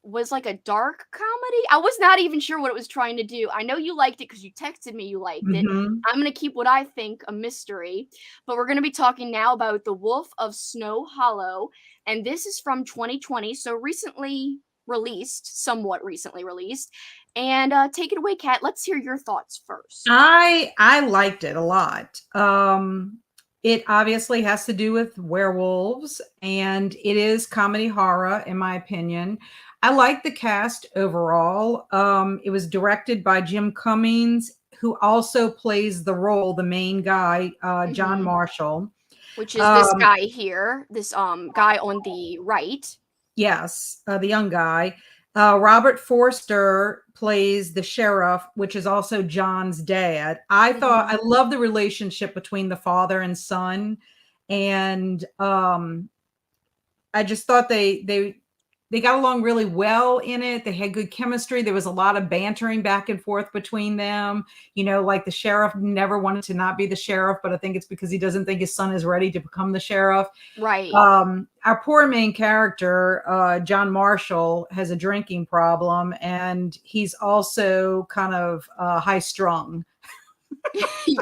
was like a dark comedy. I was not even sure what it was trying to do. I know you liked it because you texted me you liked it. Mhm. I'm going to keep what I think a mystery, but we're going to be talking now about The Wolf of Snow Hollow, and this is from 2020, so recently released, somewhat recently released. And take it away, Kat. Let's hear your thoughts first. I liked it a lot. It obviously has to do with werewolves, and it is comedy horror, in my opinion. I like the cast overall. It was directed by Jim Cummings, who also plays the role, the main guy, John Mhm. Marshall. Which is this Um, guy here, this guy on the right. Yes, the young guy. Robert Forster plays the sheriff, which is also John's dad. I Mhm. love the relationship between the father and son, and I just thought they got along really well in it. They had good chemistry. There was a lot of bantering back and forth between them. Like the sheriff never wanted to not be the sheriff, but I think it's because he doesn't think his son is ready to become the sheriff. Right. Our poor main character, John Marshall, has a drinking problem, and he's also kind of high strung.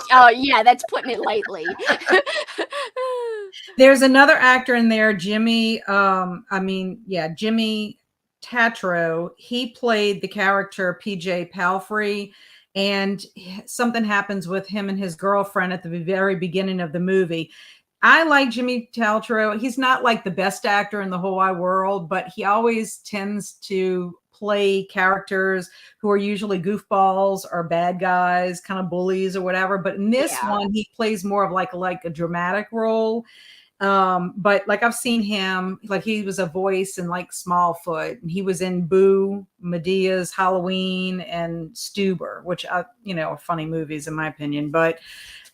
Yeah, that's putting it lightly. There's another actor in there, Jimmy Tatro. He played the character PJ Palfrey, and something happens with him and his girlfriend at the very beginning of the movie. I like Jimmy Tatro. He's not like the best actor in the whole wide world, but he always tends to play characters who are usually goofballs or bad guys, kind of bullies or whatever. But in this Yeah. one, he plays more of like a dramatic role. But like I've seen him, like he was a voice in like Smallfoot, and he was in Boo, Medea's Halloween, and Stuber, which are funny movies in my opinion. But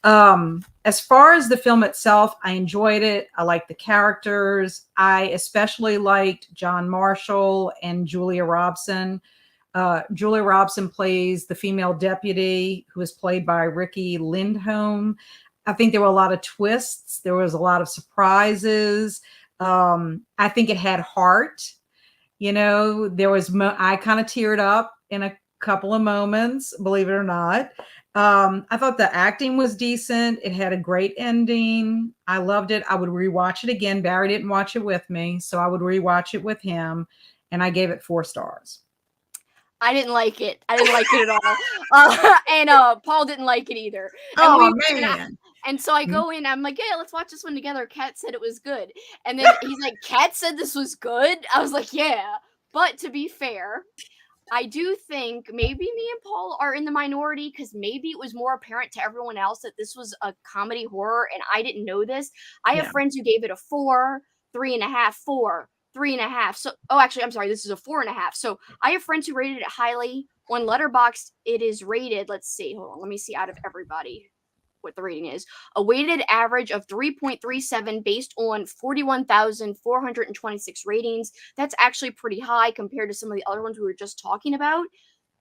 as far as the film itself, I enjoyed it. I liked the characters. I especially liked John Marshall and Julia Robson. Julia Robson plays the female deputy, who is played by Ricky Lindholm. I think there were a lot of twists. There was a lot of surprises. I think it had heart. There was, I kind of teared up in a couple of moments, believe it or not. I thought the acting was decent. It had a great ending. I loved it. I would rewatch it again. Barry didn't watch it with me, so I would rewatch it with him. And I gave it 4 stars. I didn't like it. I didn't like it at all. And Paul didn't like it either. Oh, man. And so I go in, I'm like, yeah, let's watch this one together. Kat said it was good. And then he's like, Kat said this was good? I was like, yeah. But to be fair, I do think maybe me and Paul are in the minority because maybe it was more apparent to everyone else that this was a comedy horror and I didn't know this. I have friends who gave it a 4, 3.5, 4, 3.5. So, actually, I'm sorry, this is a 4.5. So I have friends who rated it highly. On Letterboxd, it is rated, let's see, hold on, let me see out of everybody what the rating is. A weighted average of 3.37 based on 41,426 ratings. That's actually pretty high compared to some of the other ones we were just talking about.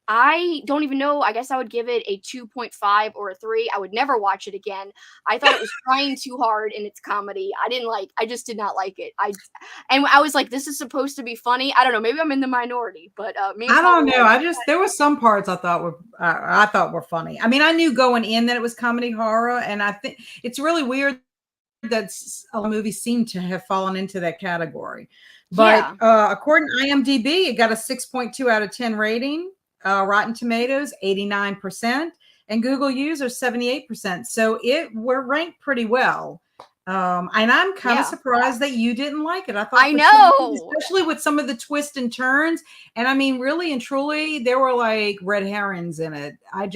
I don't even know. I guess I would give it a 2.5 or a 3. I would never watch it again. I thought it was trying too hard in its comedy. I just did not like it. And I was like, this is supposed to be funny. I don't know. Maybe I'm in the minority, but me and I Paul don't know. like, There were some parts I thought were funny. I mean, I knew going in that it was comedy horror, and I think it's really weird that a movie seemed to have fallen into that category. But according to IMDb, it got a 6.2 out of 10 rating. Rotten Tomatoes, 89%, and Google users, 78%. So we're ranked pretty well. And I'm kind of surprised that you didn't like it. I thought, I know, especially with some of the twists and turns. And I mean, really and truly, there were like red herrings in it. I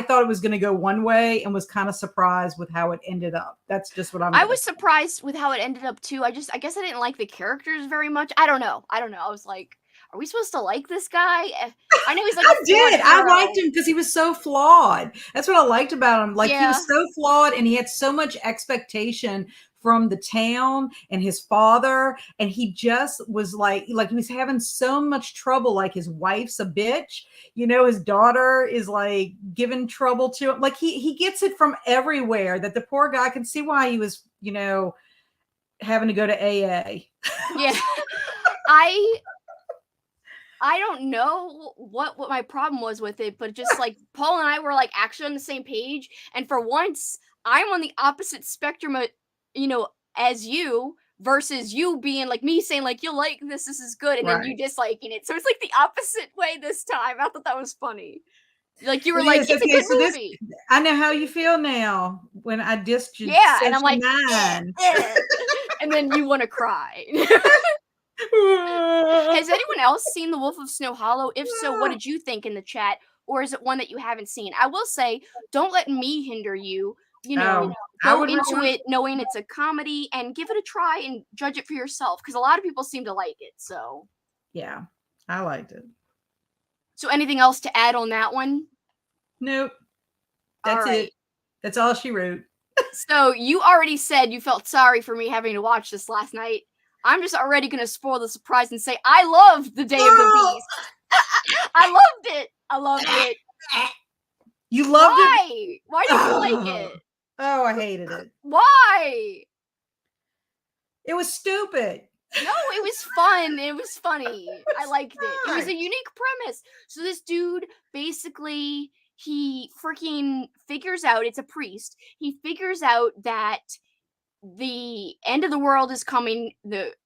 thought it was going to go one way and was kind of surprised with how it ended up. That's just what I was surprised with how it ended up too. I guess I didn't like the characters very much. I don't know. I was like, are we supposed to like this guy? I know he's like I liked him because he was so flawed. That's what I liked about him. Like he was so flawed and he had so much expectation from the town and his father, and he just was like he was having so much trouble. Like his wife's a bitch, his daughter is like giving trouble to him. Like he gets it from everywhere. That the poor guy can see why he was having to go to AA. Yeah. I don't know what my problem was with it, but just like Paul and I were like actually on the same page. And for once, I'm on the opposite spectrum of, as you versus you being like me saying like, you like this is good. And then you disliking it. So it's like the opposite way this time. I thought that was funny. Like you were like, it's a good movie. I know how you feel now when I dissed you. Yeah. And I'm like, and then you want to cry. Has anyone else seen The Wolf of Snow Hollow? If so, what did you think in the chat? Or is it one that you haven't seen? I will say, don't let me hinder you. Go into it knowing it's a comedy and give it a try and judge it for yourself. Because a lot of people seem to like it. So yeah, I liked it. So anything else to add on that one? Nope. That's it. That's all she wrote. So you already said you felt sorry for me having to watch this last night. I'm just already going to spoil the surprise and say, I loved The Day of the Beast. I loved it. I loved it. You loved it? Why did you like it? Oh, I hated it. Why? It was stupid. No, it was fun. It was funny. I liked it. It was a unique premise. So this dude, basically, he freaking figures out, it's a priest. He figures out that the end of the world is coming.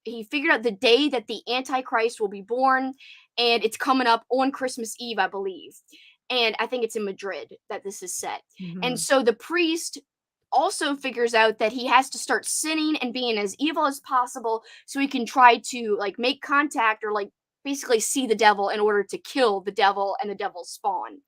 He figured out the day that the Antichrist will be born, and it's coming up on Christmas Eve, I believe. And I think it's in Madrid that this is set. And Mhm. so the priest also figures out that he has to start sinning and being as evil as possible so he can try to like make contact or like basically see the devil in order to kill the devil and the devil's spawn.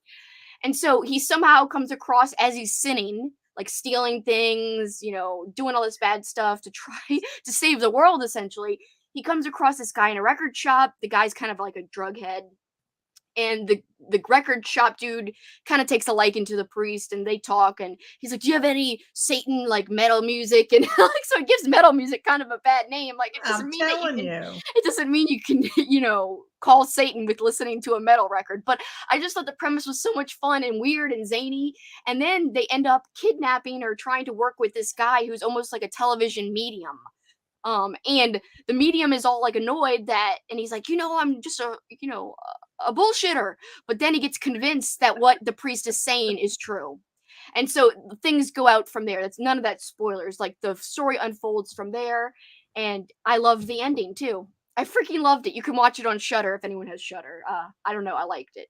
And so he somehow comes across as he's sinning, like stealing things, doing all this bad stuff to try to save the world essentially. He comes across this guy in a record shop. The guy's kind of like a drug head, and the record shop dude kind of takes a liking to the priest, and they talk, and he's like, do you have any Satan like metal music? And like, so it gives metal music kind of a bad name. Like it doesn't I'm mean that you telling can, you. it doesn't mean you can call Satan with listening to a metal record. But I just thought the premise was so much fun and weird and zany. And then they end up kidnapping or trying to work with this guy who's almost like a television medium. And the medium is all like annoyed that, and he's like, I'm just a bullshitter. But then he gets convinced that what the priest is saying is true. And so things go out from there. That's none of that spoilers. Like the story unfolds from there. And I loved the ending too. I freaking loved it. You can watch it on Shutter if anyone has Shutter. I don't know. I liked it.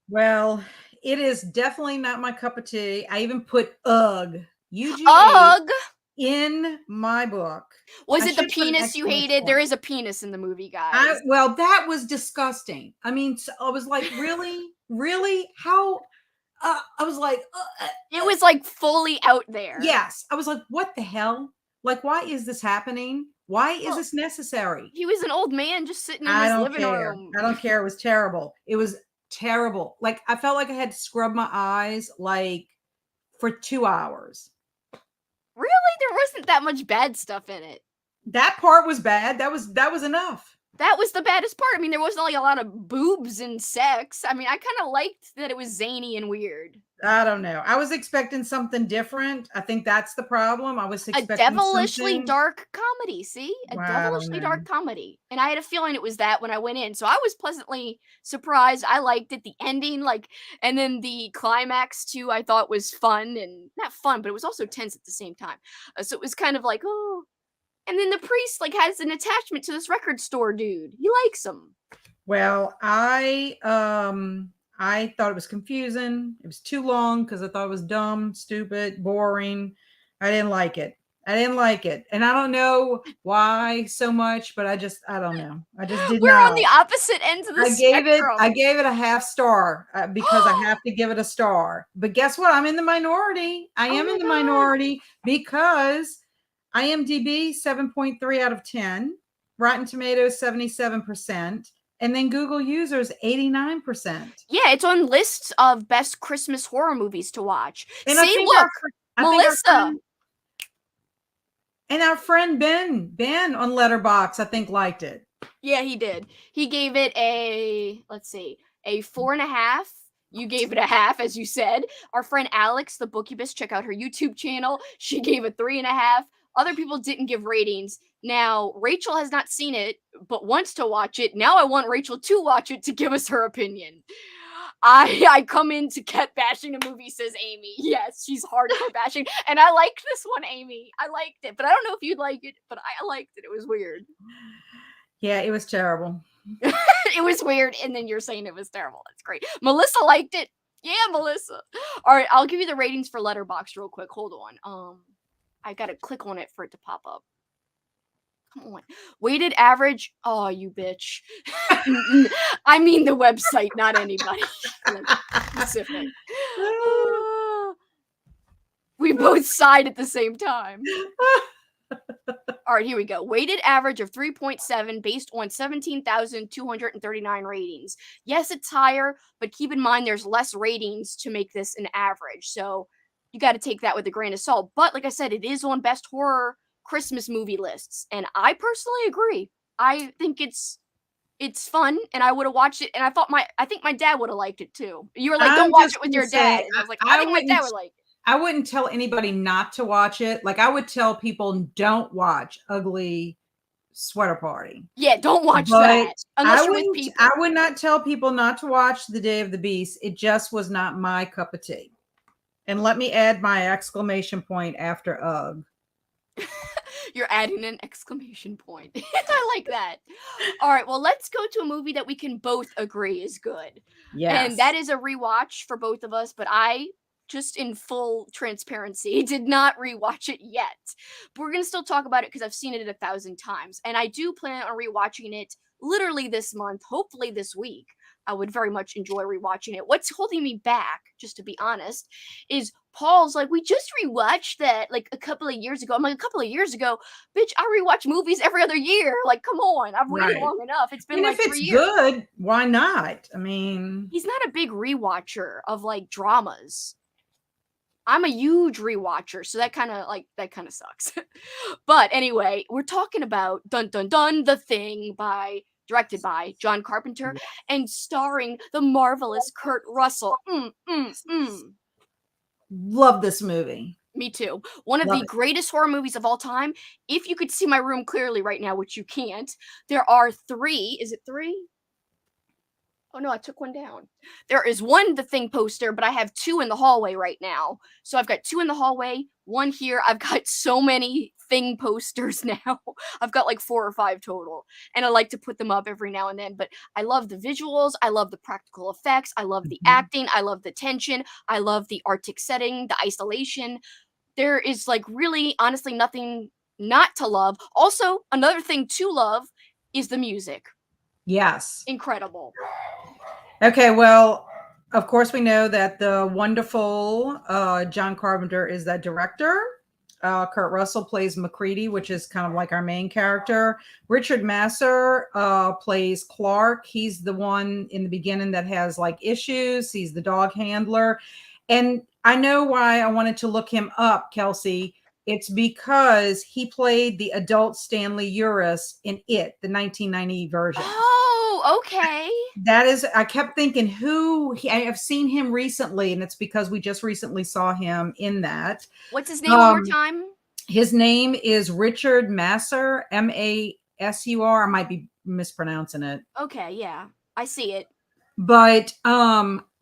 Well, it is definitely not my cup of tea. I even put UGH, UGH, Ugh! in my book. Was I it the should put an penis you exclamation hated? There point. is a penis in the movie, guys. Well, that was disgusting. I mean, I was like, really, really, how? I was like, It was like fully out there. yes. I was like, what the hell? Like, why is this happening? Why is Well, this necessary? he was an old man just sitting in I his don't living care. room. I don't care. It was terrible. It was terrible. Like, I felt like I had to scrub my eyes like for 2 hours. Really? There wasn't that much bad stuff in it. That part was bad. That was enough. That was the baddest part. I mean, there wasn't like a lot of boobs and sex. I mean, I kind of liked that it was zany and weird. I don't know. I was expecting something different. I think that's the problem. I was A expecting devilishly something. dark comedy, see? A Well, I don't devilishly know. dark comedy. And I had a feeling it was that when I went in. So I was pleasantly surprised. I liked it. The ending, like, and then the climax too, I thought was fun and not fun, but it was also tense at the same time. So it was kind of like, oh. And then the priest, like, has an attachment to this record store dude. He likes him. Well, I thought it was confusing. It was too long because I thought it was dumb, stupid, boring. I didn't like it. I didn't like it. And I don't know why so much, but I don't know. I just did We're on not. the opposite ends of the spectrum. I gave it a half star because I have to give it a star. But guess what? I'm in the minority. I Oh am in my the God. minority because IMDb 7.3 out of 10, Rotten Tomatoes 77%, and then Google users 89%. Yeah, it's on lists of best Christmas horror movies to watch. And I See, think look, I think Melissa. our friend Ben on Letterbox, I think, liked it. Yeah, he did. He gave it a, let's see, a 4.5. You gave it a half, as you said. Our friend Alex, the Bookubus, check out her YouTube channel. She gave a 3.5. Other people didn't give ratings. Now, Rachel has not seen it, but wants to watch it. Now I want Rachel to watch it to give us her opinion. I come in to get bashing a movie, says Amy. Yes, she's hardcore bashing. And I liked this one, Amy. I liked it. But I don't know if you'd like it, but I liked it. It was weird. Yeah, it was terrible. It was weird, and then you're saying it was terrible. That's great. Melissa liked it. Yeah, Melissa. All right, I'll give you the ratings for Letterboxd real quick. Hold on. I gotta click on it for it to pop up. Come on. Weighted average. Oh, you bitch. I mean the website, not anybody. Like, specific. We both sighed at the same time. All right, here we go. Weighted average of 3.7 based on 17,239 ratings. Yes, it's higher, but keep in mind there's less ratings to make this an average. So you got to take that with a grain of salt. But like I said, it is on best horror Christmas movie lists. And I personally agree. I think it's fun, and I would have watched it, and I think my dad would have liked it too. You were like, don't watch it with your dad. And I was like, I think my dad would like it. I wouldn't tell anybody not to watch it. Like, I would tell people, don't watch Ugly Sweater Party. Yeah, don't watch that unless you're with people. I would not tell people not to watch The Day of the Beast. It just was not my cup of tea. And let me add my exclamation point after UGH. You're adding an exclamation point. I like that. All right, well, let's go to a movie that we can both agree is good. And that Yes. is a rewatch for both of us, but I, just in full transparency, did not rewatch it yet. But we're going to still talk about it because I've seen it 1,000 times. And I do plan on rewatching it literally this month, hopefully this week. I would very much enjoy rewatching it. What's holding me back, just to be honest, is Paul's like, we just rewatched that like a couple of years ago. I'm like, a couple of years ago? Bitch, I rewatch movies every other year. Like, come on. I've waited Right. long enough. It's been And if like it's 3 years. good, why not? I mean, He's not a big rewatcher of like dramas. I'm a huge rewatcher, so that kind of sucks. But anyway, we're talking about Dun Dun Dun, The Thing, directed by John Carpenter and starring the marvelous Kurt Russell. love this movie. Me too. One of Love the it. greatest horror movies of all time. If you could see my room clearly right now, which you can't, there are three. Is it three? Oh no, I took one down. There is one The Thing poster, but I have two in the hallway right now. So I've got two in the hallway, one here. I've got so many Thing posters now. I've got like 4 or 5 total. And I like to put them up every now and then. But I love the visuals. I love the practical effects. I love the acting. I love the tension. I love the Arctic setting, the isolation. There is like really, honestly, nothing not to love. Also, another thing to love is the music. Yes. Incredible. Okay, well, of course, we know that the wonderful John Carpenter is that director. Kurt Russell plays McCready, which is kind of like our main character. Richard Masur plays Clark. He's the one in the beginning that has like issues. He's the dog handler. And I know why I wanted to look him up, Kelsey. It's because he played the adult Stanley Uris in It, the 1990 version. Oh, okay. That is, I kept thinking I have seen him recently, and it's because we just recently saw him in that. What's his name one more time? His name is Richard Masur, Masur. I might be mispronouncing it. Okay, yeah. I see it. But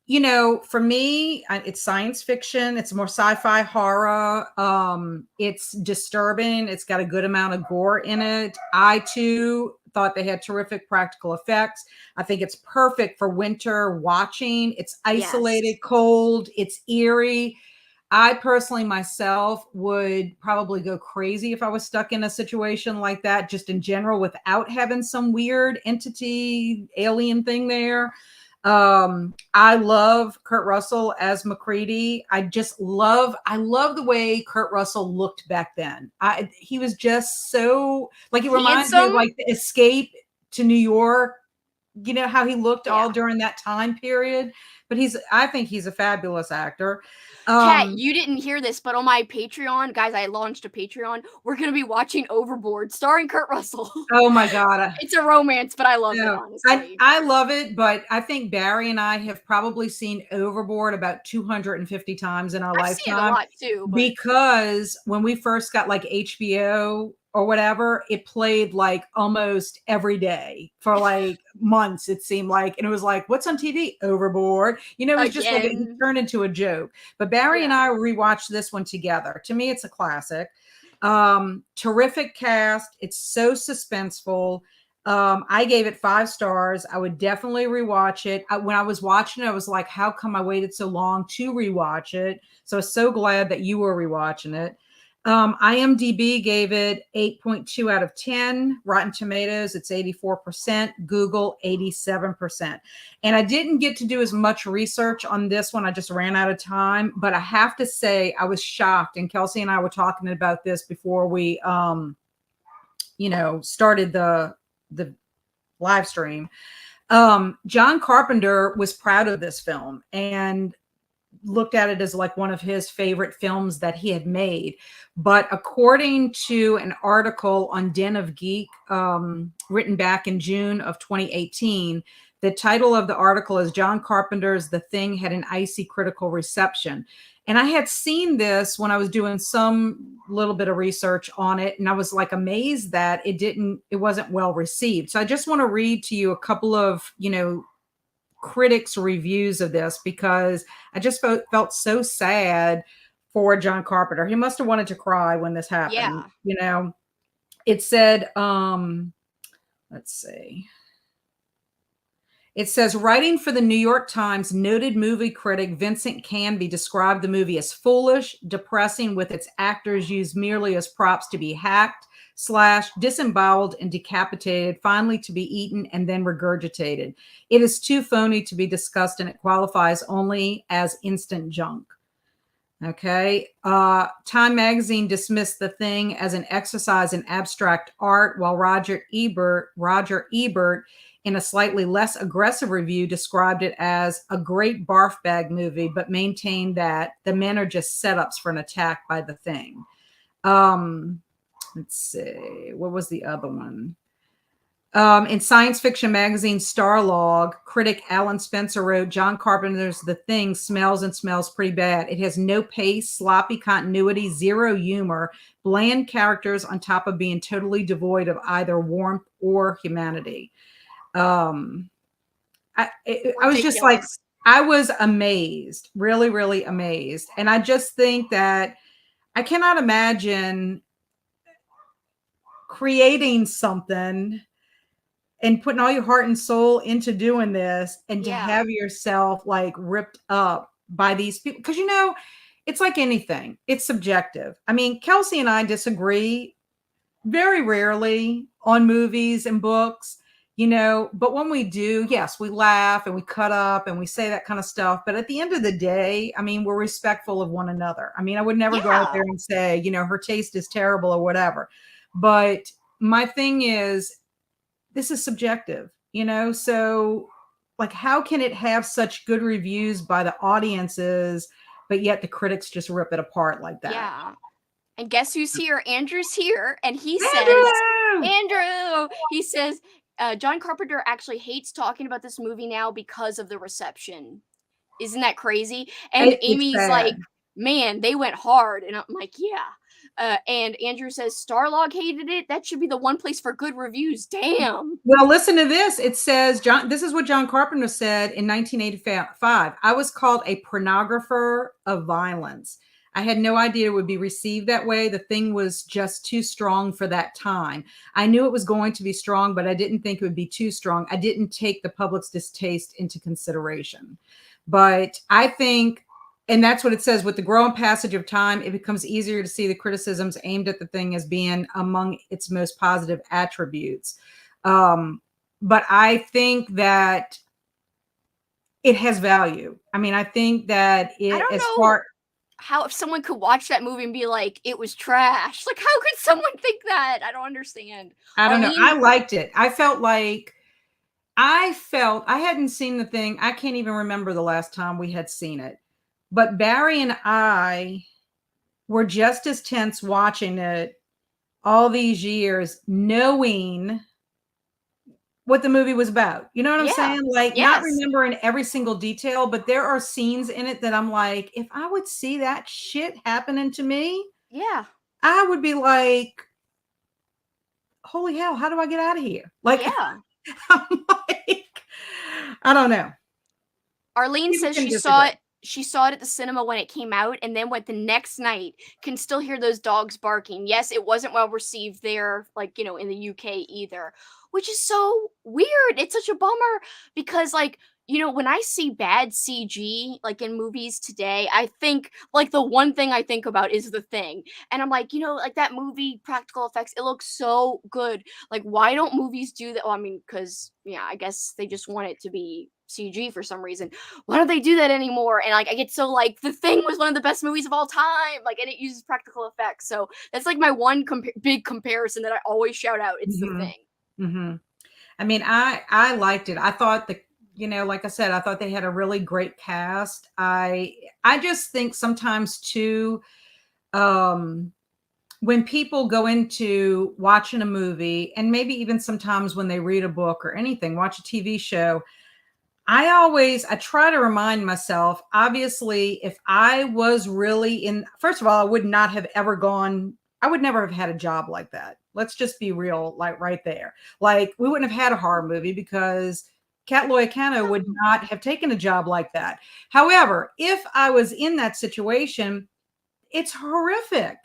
you know, for me, it's science fiction. It's more sci-fi horror. It's disturbing. It's got a good amount of gore in it. I too thought they had terrific practical effects. I think it's perfect for winter watching. It's isolated, cold. It's eerie. I personally myself would probably go crazy if I was stuck in a situation like that, just in general, without having some weird entity, alien thing there. I love Kurt Russell as McCready. I love the way Kurt Russell looked back then. He was just so, like, it reminds me of like the Escape to New York, you know, how he looked all during that time period. But I think he's a fabulous actor. Kat, you didn't hear this, but on my Patreon, guys, I launched a Patreon. We're going to be watching Overboard, starring Kurt Russell. Oh my God. It's a romance, but I love it, honestly. I love it, but I think Barry and I have probably seen Overboard about 250 times in our lifetime. I've seen it a lot too. Because when we first got like HBO or whatever, it played like almost every day for like months, it seemed like. And it was like, what's on TV? Overboard. You know, it was just like it turned into a joke. But Barry and I rewatched this one together. To me, it's a classic. Terrific cast. It's so suspenseful. I gave it 5 stars. I would definitely rewatch it. When I was watching it, I was like, how come I waited so long to rewatch it? So I'm so glad that you were rewatching it. IMDb gave it 8.2 out of 10. Rotten Tomatoes, it's 84%. Google, 87%. And I didn't get to do as much research on this one. I just ran out of time. But I have to say, I was shocked. And Kelsey and I were talking about this before we, started the live stream. John Carpenter was proud of this film and looked at it as like one of his favorite films that he had made. But according to an article on Den of Geek, written back in June of 2018, the title of the article is John Carpenter's The Thing had an icy critical reception. And I had seen this when I was doing some little bit of research on it. And I was like amazed that it wasn't well received. So I just want to read to you a couple of, critics' reviews of this, because I just felt so sad for John Carpenter. He must have wanted to cry when this happened. Yeah. You know, it said, let's see. It says, writing for the New York Times, noted movie critic Vincent Canby described the movie as foolish, depressing, with its actors used merely as props to be hacked, slashed, disemboweled, and decapitated, finally to be eaten and then regurgitated. It is too phony to be discussed, and it qualifies only as instant junk. Okay. Time magazine dismissed The Thing as an exercise in abstract art, while Roger Ebert, in a slightly less aggressive review, described it as a great barf bag movie, but maintained that the men are just setups for an attack by The Thing. Let's see. What was the other one? In science fiction magazine Starlog, critic Alan Spencer wrote, John Carpenter's The Thing smells pretty bad. It has no pace, sloppy continuity, zero humor, bland characters on top of being totally devoid of either warmth or humanity. I was just like, I was amazed, really, really amazed. And I just think that I cannot imagine creating something and putting all your heart and soul into doing this, and to have yourself like ripped up by these people. Because, you know, it's like anything, it's subjective. I mean, Kelsey and I disagree very rarely on movies and books, you know, but when we do, yes, we laugh and we cut up and we say that kind of stuff. But at the end of the day, I mean, we're respectful of one another. I mean, I would never go out there and say, you know, her taste is terrible or whatever. But my thing is, this is subjective, you know? So like, how can it have such good reviews by the audiences, but yet the critics just rip it apart like that? Yeah. And guess who's here? Andrew's here. And he says, Andrew, he says, John Carpenter actually hates talking about this movie now because of the reception. Isn't that crazy? And Amy's like, man, they went hard. And I'm like, yeah. And Andrew says, Starlog hated it. That should be the one place for good reviews. Damn. Well, listen to this. It says, this is what John Carpenter said in 1985. I was called a pornographer of violence. I had no idea it would be received that way. The Thing was just too strong for that time. I knew it was going to be strong, but I didn't think it would be too strong. I didn't take the public's distaste into consideration. But I think, and that's what it says, with the growing passage of time, it becomes easier to see the criticisms aimed at The Thing as being among its most positive attributes. But I think that it has value. I mean, I think that it, as far how if someone could watch that movie and be like, it was trash. Like, how could someone think that? I don't understand. I don't know. I liked it. I felt I hadn't seen The Thing. I can't even remember the last time we had seen it. But Barry and I were just as tense watching it all these years, knowing what the movie was about. You know what I'm saying? Like, not remembering every single detail, but there are scenes in it that I'm like, if I would see that shit happening to me, I would be like, holy hell, how do I get out of here? Like, I'm like, I don't know. Arlene says she saw it. She saw it at the cinema when it came out, and then went the next night. Can still hear those dogs barking. Yes, it wasn't well received there, like, you know, in the UK either, which is so weird. It's such a bummer because, like, you know, when I see bad CG, like in movies today, I think, like, the one thing I think about is The Thing. And I'm like, you know, like that movie, practical effects, it looks so good. Like, why don't movies do that? Well, I mean, because, yeah, I guess they just want it to be CG for some reason. Why don't they do that anymore? And like, I get so like, The Thing was one of the best movies of all time. Like, and it uses practical effects. So that's like my one big comparison that I always shout out. It's The Thing. I mean, I liked it. I thought you know, like I said, I thought they had a really great cast. I just think sometimes too, when people go into watching a movie, and maybe even sometimes when they read a book or anything, watch a TV show, I try to remind myself, obviously, if I was really first of all, I would not have ever I would never have had a job like that. Let's just be real, like right there. Like, we wouldn't have had a horror movie because Kat Loyacano would not have taken a job like that. However, if I was in that situation, it's horrific.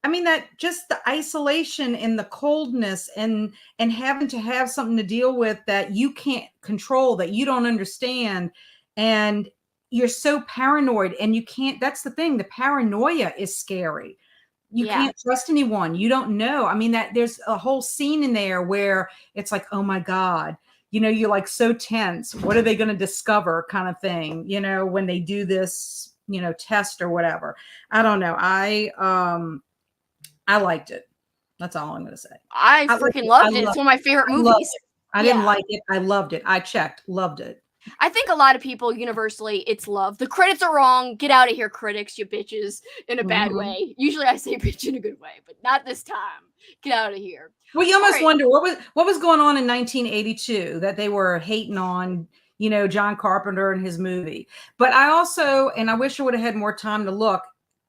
I mean, that just the isolation and the coldness and having to have something to deal with that you can't control, that you don't understand, and you're so paranoid, and you can't. That's the thing. The paranoia is scary. You Yeah. can't trust anyone. You don't know. I mean, that there's a whole scene in there where it's like, oh my God, you're like so tense. What are they going to discover, kind of thing, when they do this, test or whatever. I don't know. I liked it. That's all I'm going to say. I freaking loved it. It's one of my favorite I loved movies. it. I didn't like it. I loved it. I checked. Loved it. I think a lot of people universally, it's love. The critics are wrong. Get out of here, critics, you bitches, in a bad way. Usually I say bitch in a good way, but not this time. Get out of here. Well, you almost wonder what was going on in 1982 that they were hating on, John Carpenter and his movie. But I also, and I wish I would have had more time to look,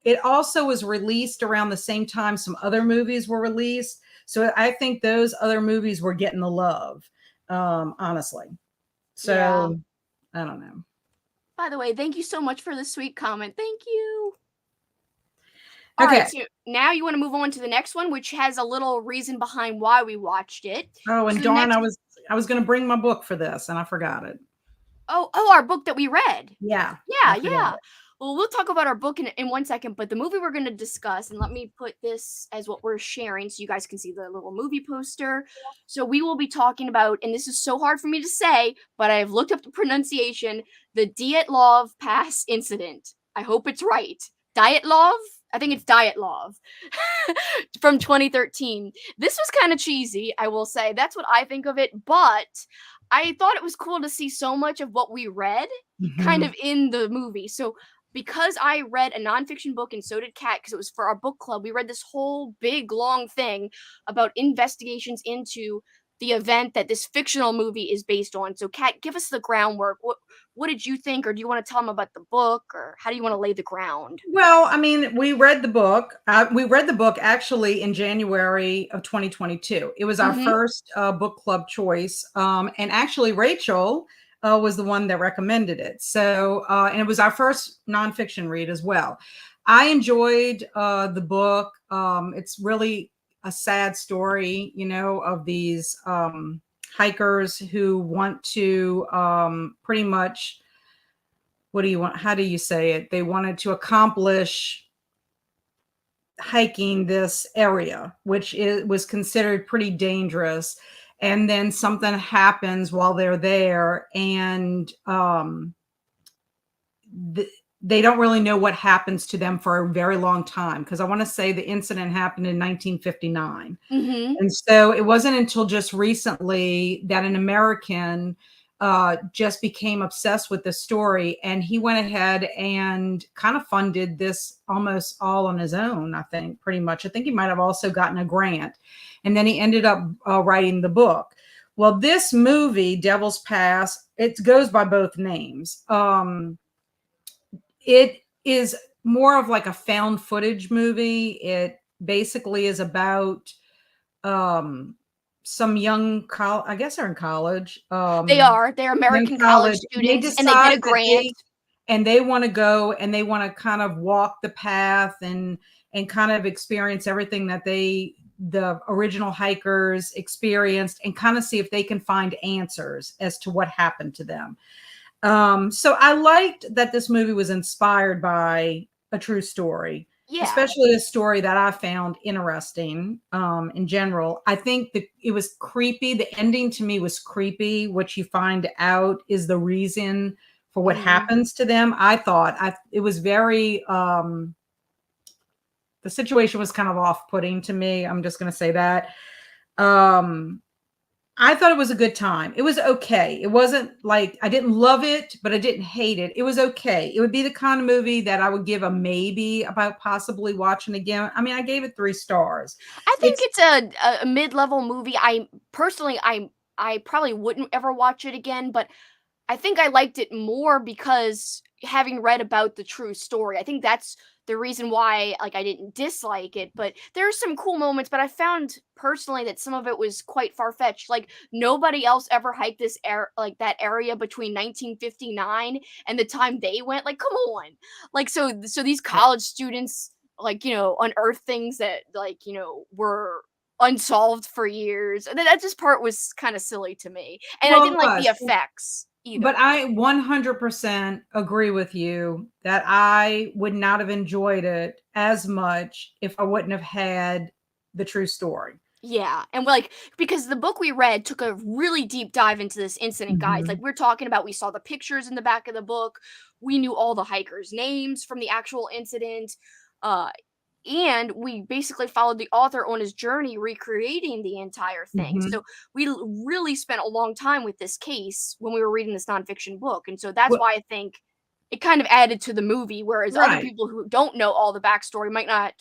it also was released around the same time some other movies were released. So I think those other movies were getting the love, honestly. So yeah. I don't know. By the way, thank you so much for the sweet comment. Thank you. Okay. All right, so now you want to move on to the next one, which has a little reason behind why we watched it. Oh, and so darn, I was going to bring my book for this, and I forgot it. Oh, our book that we read. Yeah. Yeah. Well, we'll talk about our book in 1 second, but the movie we're going to discuss, and let me put this as what we're sharing so you guys can see the little movie poster. So we will be talking about, and this is so hard for me to say, but I have looked up the pronunciation, the Dyatlov Pass incident. I hope it's right. Dyatlov? I think it's Dyatlov from 2013. This was kind of cheesy, I will say. That's what I think of it, but I thought it was cool to see so much of what we read kind of in the movie. So because I read a nonfiction book and so did Kat, because it was for our book club, we read this whole big long thing about investigations into the event that this fictional movie is based on. So Kat, give us the groundwork. What did you think, or do you want to tell them about the book, or how do you want to lay the ground? Well, I mean, we read the book. We read the book actually in January of 2022. It was our first book club choice. And actually Rachel was the one that recommended it. So, and it was our first nonfiction read as well. I enjoyed the book. It's really a sad story, of these hikers who want to pretty much, how do you say it? They wanted to accomplish hiking this area, which was considered pretty dangerous. And then something happens while they're there, and they don't really know what happens to them for a very long time. Because I want to say the incident happened in 1959. And so it wasn't until just recently that an American just became obsessed with the story, and he went ahead and kind of funded this almost all on his own. I think pretty much. I think he might have also gotten a grant, and then he ended up writing the book. Well, this movie, Devil's Pass, it goes by both names. It is more of like a found footage movie. It basically is about some young I guess they're in college. They're American college students, and they get a grant. And they want to go, and they want to kind of walk the path and kind of experience everything that the original hikers experienced, and kind of see if they can find answers as to what happened to them. So I liked that this movie was inspired by a true story. Yeah. Especially a story that I found interesting in general. I think that it was creepy. The ending to me was creepy. What you find out is the reason for what happens to them. I thought it was very, the situation was kind of off-putting to me. I'm just going to say that. I thought it was a good time. It was okay. It wasn't like, I didn't love it, but I didn't hate it. It was okay. It would be the kind of movie that I would give a maybe about possibly watching again. I mean, I gave it 3 stars. I think it's a mid-level movie. I personally, I probably wouldn't ever watch it again, but I think I liked it more because having read about the true story, I think that's the reason why like I didn't dislike it, but there are some cool moments, but I found personally that some of it was quite far-fetched. Like nobody else ever hiked this like that area between 1959 and the time they went. Like come on. Like so these college students like, unearth things that like, were unsolved for years. And that just part was kind of silly to me. And I Well, it didn't like the was. effects either. But I 100% agree with you that I would not have enjoyed it as much if I wouldn't have had the true story. Yeah, and like because the book we read took a really deep dive into this incident, guys. Like Mhm. we're talking about, we saw the pictures in the back of the book. We knew all the hikers' names from the actual incident. Uh and we basically followed the author on his journey recreating the entire thing. So Mhm. we really spent a long time with this case when we were reading this nonfiction book. And so that's Well, why I think it kind of added to the movie, whereas other right. people who don't know all the backstory might not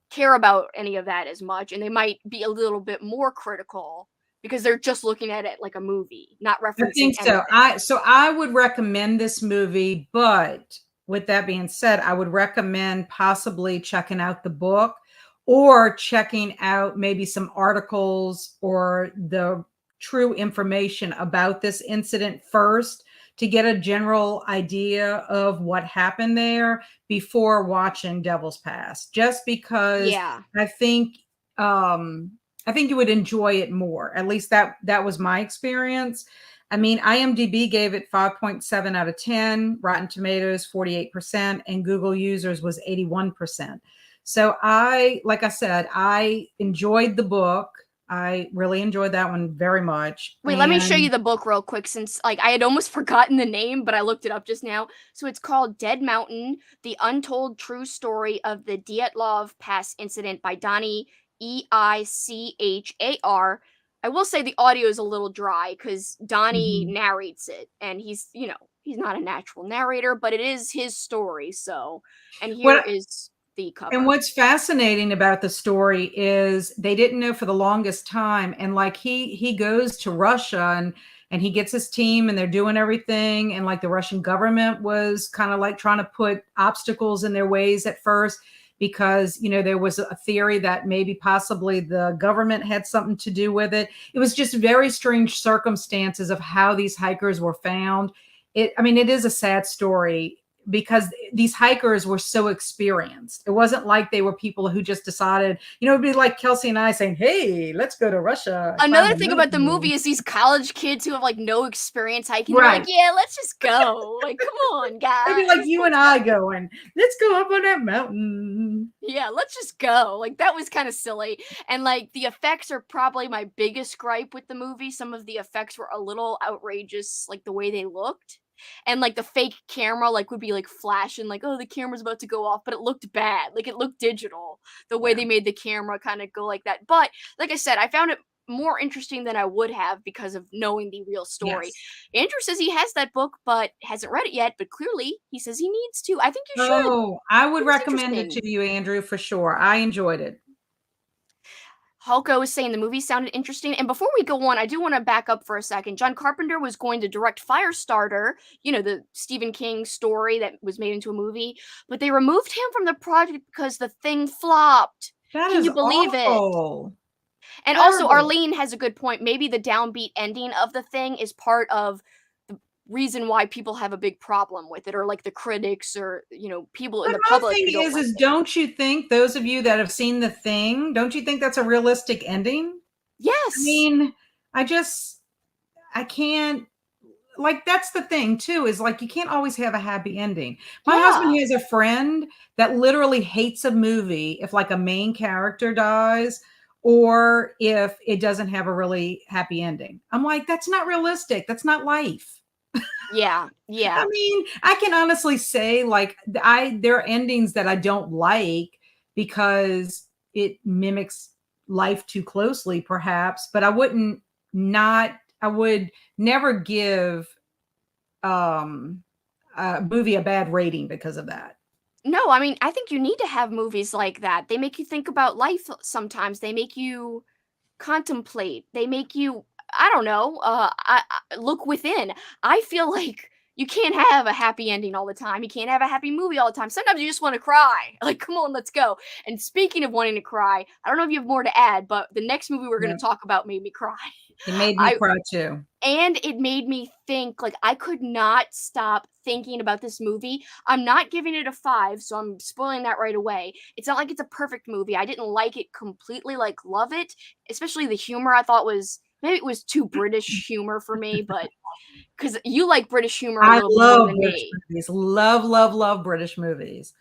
care about any of that as much, and they might be a little bit more critical because they're just looking at it like a movie, not I referencing think so. anything. I would recommend this movie, but with that being said, I would recommend possibly checking out the book or checking out maybe some articles or the true information about this incident first to get a general idea of what happened there before watching Devil's Pass. Just because Yeah. I think I think you would enjoy it more. At least that was my experience. I mean, IMDb gave it 5.7 out of 10, Rotten Tomatoes 48%, and Google users was 81%. So like I said, I enjoyed the book. I really enjoyed that one very much. Wait, let me show you And the book real quick since like I had almost forgotten the name, but I looked it up just now. So it's called Dead Mountain: The Untold True Story of the Dyatlov Pass Incident by Donnie Eichar. I will say the audio is a little dry cuz Donnie mhm. narrates it and he's not a natural narrator, but it is his story, so and here what is the And cover. what's fascinating about the story is they didn't know for the longest time. And like he goes to Russia and he gets his team and they're doing everything. And like the Russian government was kind of like trying to put obstacles in their ways at first because there was a theory that maybe possibly the government had something to do with it. It was just very strange circumstances of how these hikers were found. I mean, it is a sad story because these hikers were so experienced. It wasn't like they were people who just decided, it'd be like Kelsey and I saying, "Hey, let's go to Russia and climb Another the thing about the mountain." movie is these college kids who have, like, no experience hiking, they're like, Right. "Yeah, let's just go." Like, "Come on, It'd be like guys, you and let's I go." going, "Let's go up on that mountain." Yeah, let's just go. Like, that was kinda silly, and, like, the effects are probably my biggest gripe with the movie. Some of the effects were a little outrageous, like, the way they looked, and, like, the fake camera, like, would be, like, flashing, like, "Oh, the camera's about to go off," but it looked bad, like, it looked digital, the way Yeah. they made the camera kinda go like that, but, like I said, I found it more interesting than I would have because of knowing the real story. Yes. Andrew says he has that book, but hasn't read it yet, but clearly he says he needs to. I think you should. Oh, I would It was recommend it interesting. to you, Andrew, for sure. I enjoyed it. Hulko was saying the movie sounded interesting. And before we go on, I do want to back up for a second. John Carpenter was going to direct Firestarter, the Stephen King story that was made into a movie, but they removed him from the project because the thing flopped. That Can is you believe it? awful. And also, Terrible. Arlene has a good point. Maybe the downbeat ending of the thing is part of the reason why people have a big problem with it, or like the critics, or people in But the my public thing who don't like is it. don't you think those of you that have seen The Thing, don't you think that's a realistic ending? I Yes. mean, I just I can't like that's the thing too is like you can't always have a happy ending. My husband Yeah. has a friend that literally hates a movie if like a main character dies or if it doesn't have a really happy ending. I'm like that's not realistic. That's not life. Yeah. I Yeah. mean, I can honestly say like there are endings that I don't like because it mimics life too closely perhaps, but I would never give a movie a bad rating because of that. No, I mean, I think you need to have movies like that. They make you think about life sometimes. They make you contemplate. They make you I don't know, I look within. I feel like you can't have a happy ending all the time. You can't have a happy movie all the time. Sometimes you just want to cry. Like, come on, let's go. And speaking of wanting to cry, I don't know if you have more to add, but the next movie we're going Yeah. to talk about made me cry. It made me I cry too. and it made me think, like, I could not stop thinking about this movie. I'm not giving it a 5, so I'm spoiling that right away. It's not like it's a perfect movie. I didn't like it completely, like, love it, especially the humor I thought was maybe it was too British humor for me, but because you like British humor a I little bit more love than British me. movies. Love, love, love British movies.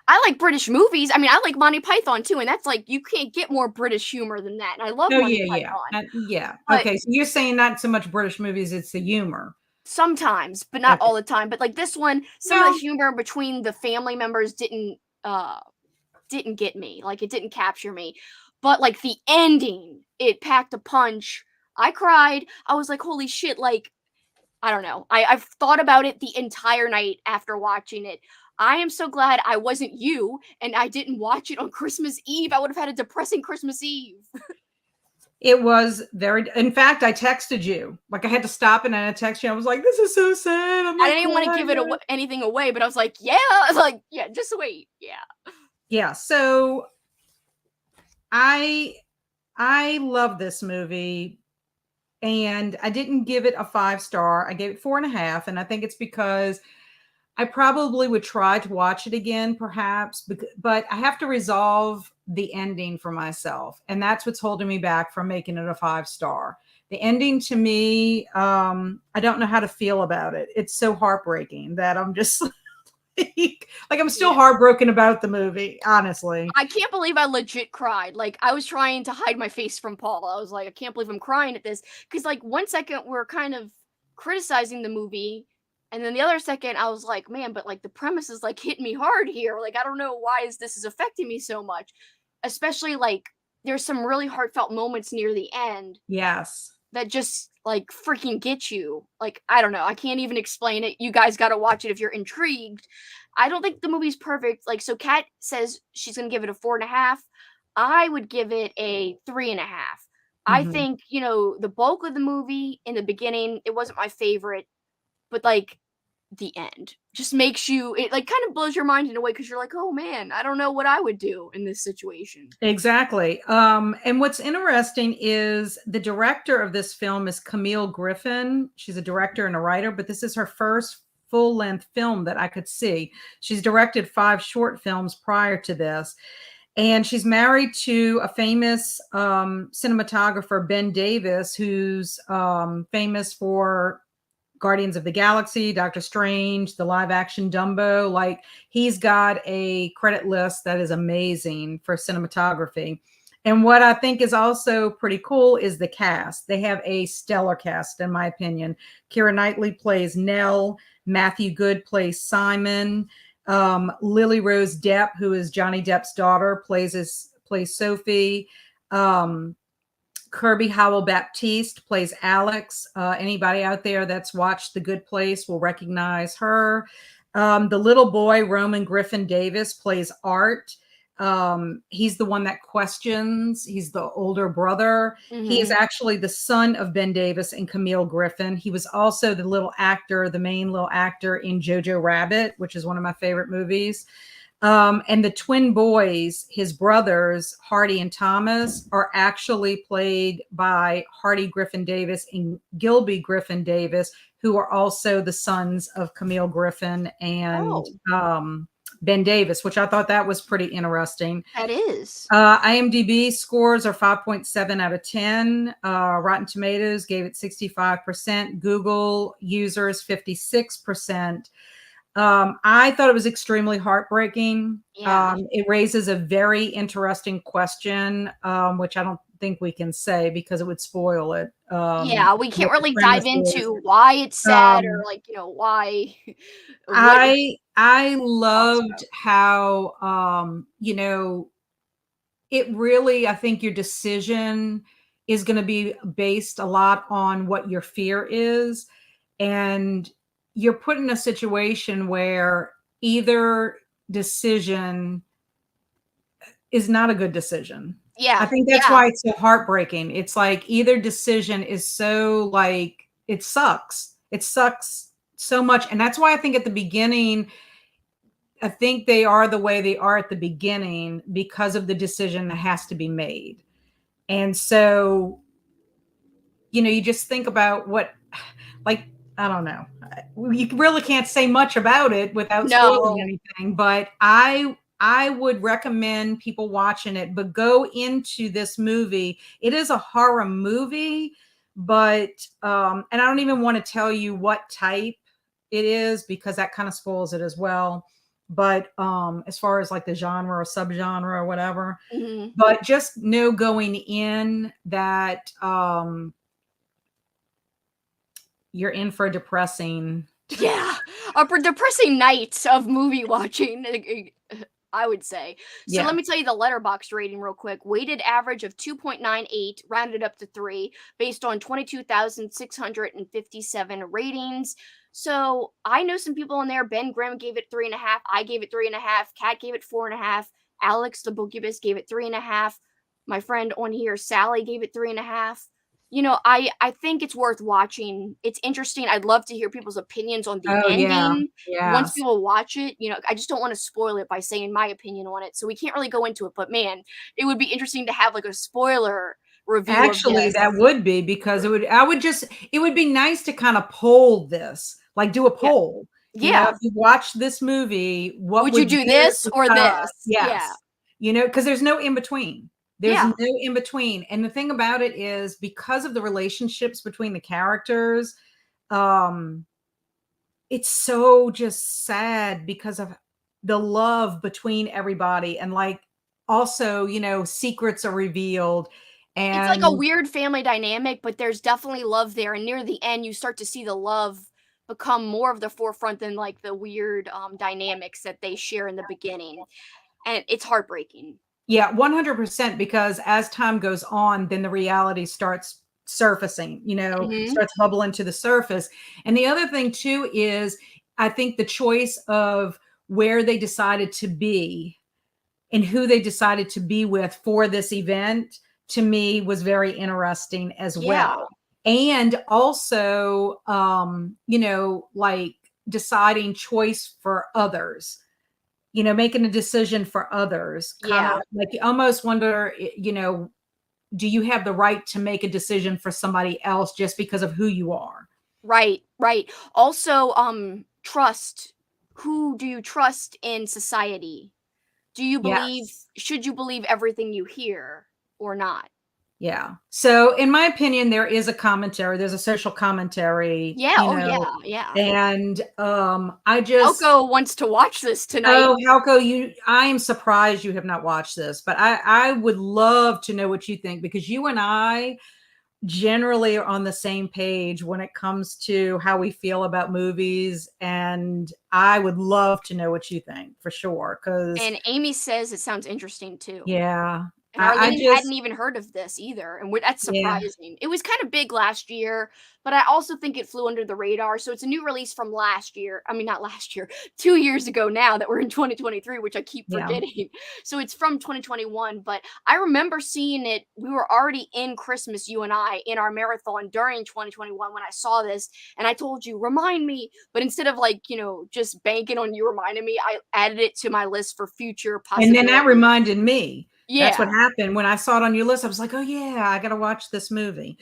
I like British movies. I mean, I like Monty Python too, and that's like you can't get more British humor than that. And I love Oh, Monty yeah, yeah. Python, Yeah. but Okay, so you're saying not so much British movies, it's the humor. sometimes, but not Okay. all the time. But like this one, some of the Well, humor between the family members didn't get me. Like it didn't capture me. But like the ending, it packed a punch. I cried. I was like, holy shit, like I don't know. I've thought about it the entire night after watching it. I am so glad I wasn't you and I didn't watch it on Christmas Eve. I would have had a depressing Christmas Eve. it was very in fact, I texted you. Like, I had to stop and I texted you. I was like, "This is so sad. I'm, I like, didn't want to give it crying." anything away, but I was like, like, yeah, just wait. Yeah. Yeah, so I I love this movie, and I didn't give it a 5 star. I gave it 4.5, and I think it's because I probably would try to watch it again, perhaps, but I have to resolve the ending for myself, and that's what's holding me back from making it a 5 star. The ending to me, I don't know how to feel about it. It's so heartbreaking that I'm just like I'm still Yeah. heartbroken about the movie, honestly. I can't believe I legit cried. Like I was trying to hide my face from Paul. I was like, I can't believe I'm crying at this because like one second we're kind of criticizing the movie, and then the other second I was like, man, but like the premise is like hitting me hard here. Like I don't know why this is affecting me so much, especially like there's some really heartfelt moments near the end Yes. that just like freaking get you. Like, I don't know. I can't even explain it. You guys got to watch it if you're intrigued. I don't think the movie's perfect. Like, so Kat says she's going to give it a 4.5. I would give it a 3.5. I Mhm. think, the bulk of the movie in the beginning, it wasn't my favorite, but like the end just makes you, it like kind of blows your mind in a way because you're like, oh man, I don't know what I would do in this situation. Exactly. And what's interesting is the director of this film is Camille Griffin. She's a director and a writer, but this is her first full length film that I could see. She's directed 5 short films prior to this. And she's married to a famous cinematographer, Ben Davis, who's famous for Guardians of the Galaxy, Doctor Strange, the live action Dumbo. Like, he's got a credit list that is amazing for cinematography. And what I think is also pretty cool is the cast. They have a stellar cast, in my opinion. Keira Knightley plays Nell. Matthew Good plays Simon. Lily Rose Depp, who is Johnny Depp's daughter, plays Sophie. Kirby Howell Baptiste plays Alex. Anybody out there that's watched The Good Place will recognize her. The little boy, Roman Griffin Davis, plays Art. He's the one that questions. He's the older brother. He is Hmm. actually the son of Ben Davis and Camille Griffin. He was also the main little actor in Jojo Rabbit, which is one of my favorite movies. And the twin boys, his brothers, Hardy and Thomas, are actually played by Hardy Griffin Davis and Gilby Griffin Davis, who are also the sons of Camille Griffin and Oh, Ben Davis, which I thought that was pretty interesting. that is. IMDb scores are 5.7 out of 10. Rotten Tomatoes gave it 65%. Google users 56%. I thought it was extremely heartbreaking. Yeah. It raises a very interesting question, which I don't think we can say because it would spoil it. Yeah, we can't What the really dive premise is. into why it's sad or Um, like, why what it I talks about. loved how it really, I think your decision is going to be based a lot on what your fear is. And you're put in a situation where either decision is not a good decision. I Yeah, think that's yeah. why it's so heartbreaking. It's like either decision is so like it sucks. It sucks so much. And that's why I think at the beginning, I think they are the way they are at the beginning because of the decision that has to be made. And so, you just think about what, like, I don't know. You really can't say much about it without spoiling No. anything, but I would recommend people watching it, but go into this movie. It is a horror movie, but and I don't even want to tell you what type it is because that kind of spoils it as well. But as far as like the genre or subgenre or whatever, Mhm. but just know going in that you're in for a depressing. Yeah, a depressing night of movie watching, I would say. So let Yeah. me tell you the letterbox rating real quick. Weighted average of 2.98, rounded up to 3, based on 22,657 ratings. So I know some people in there. Ben Grimm gave it 3.5. I gave it 3.5. Kat gave it 4.5. Alex the Bookubus gave it 3.5. My friend on here, Sally, gave it 3.5. I think it's worth watching. It's interesting. I'd love to hear people's opinions on the Oh yeah. ending once Yes. people watch it. I just don't want to spoil it by saying my opinion on it. So we can't really go into it, but man, it would be interesting to have like a spoiler review of Actually, this. that would be because it would be nice to kind of poll this, like do a Yeah. poll. Yeah. If you watch this movie, what Would you would do you this or decide? this? Yeah. Yes. Because there's no in between. There's no Yeah. in between. And the thing about it is because of the relationships between the characters, um, it's so just sad because of the love between everybody and like also, secrets are revealed It's like a and weird family dynamic, but there's definitely love there. And near the end, you start to see the love become more of the forefront than like the weird dynamics that they share in the beginning. And it's heartbreaking. yeah, 100% because as time goes on, then the reality starts surfacing, Mhm. starts bubbling to the surface. And the other thing too is I think the choice of where they decided to be and who they decided to be with for this event to me was very interesting as Yeah. well. And also, like deciding choice for others, making a decision for others, kind of Yeah. like you almost wonder, do you have the right to make a decision for somebody else just because of who you are? Right, right. Also, trust. Who do you trust in society? Yes. Should you believe everything you hear or not? Yeah. So, in my opinion, there is a commentary. There's a social commentary, Yeah, oh yeah, yeah. and I just, Elko wants to watch this tonight. oh, Halko, I am surprised you have not watched this, but I would love to know what you think because you and I generally are on the same page when it comes to how we feel about movies, and I would love to know what you think for sure. Because And Amy says it sounds interesting too. yeah, And I Arlene hadn't just even heard of this either, and that's yeah. surprising. It was kind of big last year, but I also think it flew under the radar. So it's a new release from last year. I mean, not last year, 2 years ago now that we're in 2023, which I keep Yeah. forgetting. So it's from 2021, but I remember seeing it. We were already in Christmas, you and I, in our marathon during 2021 when I saw this, and I told you, remind me. But instead of like, just banking on you reminding me, I added it to my list for future And then that possibilities. reminded me. That's what Yeah. happened when I saw it on your list. I was like, "Oh yeah, I got to watch this movie."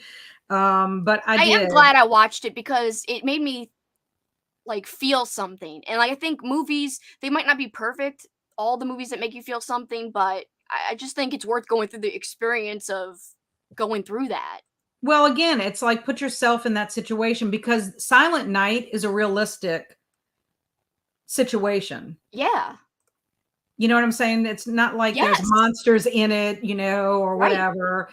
But I I am did. glad I watched it because it made me, like, feel something, and, like, I think movies, they might not be perfect, all the movies that make you feel something, but I just think it's worth going through the experience of going through that. Well, again, it's like put yourself in that situation because Silent Night is a realistic situation. Yeah. You know what I'm saying? It's not like there's Yes. monsters in it, or Right. whatever.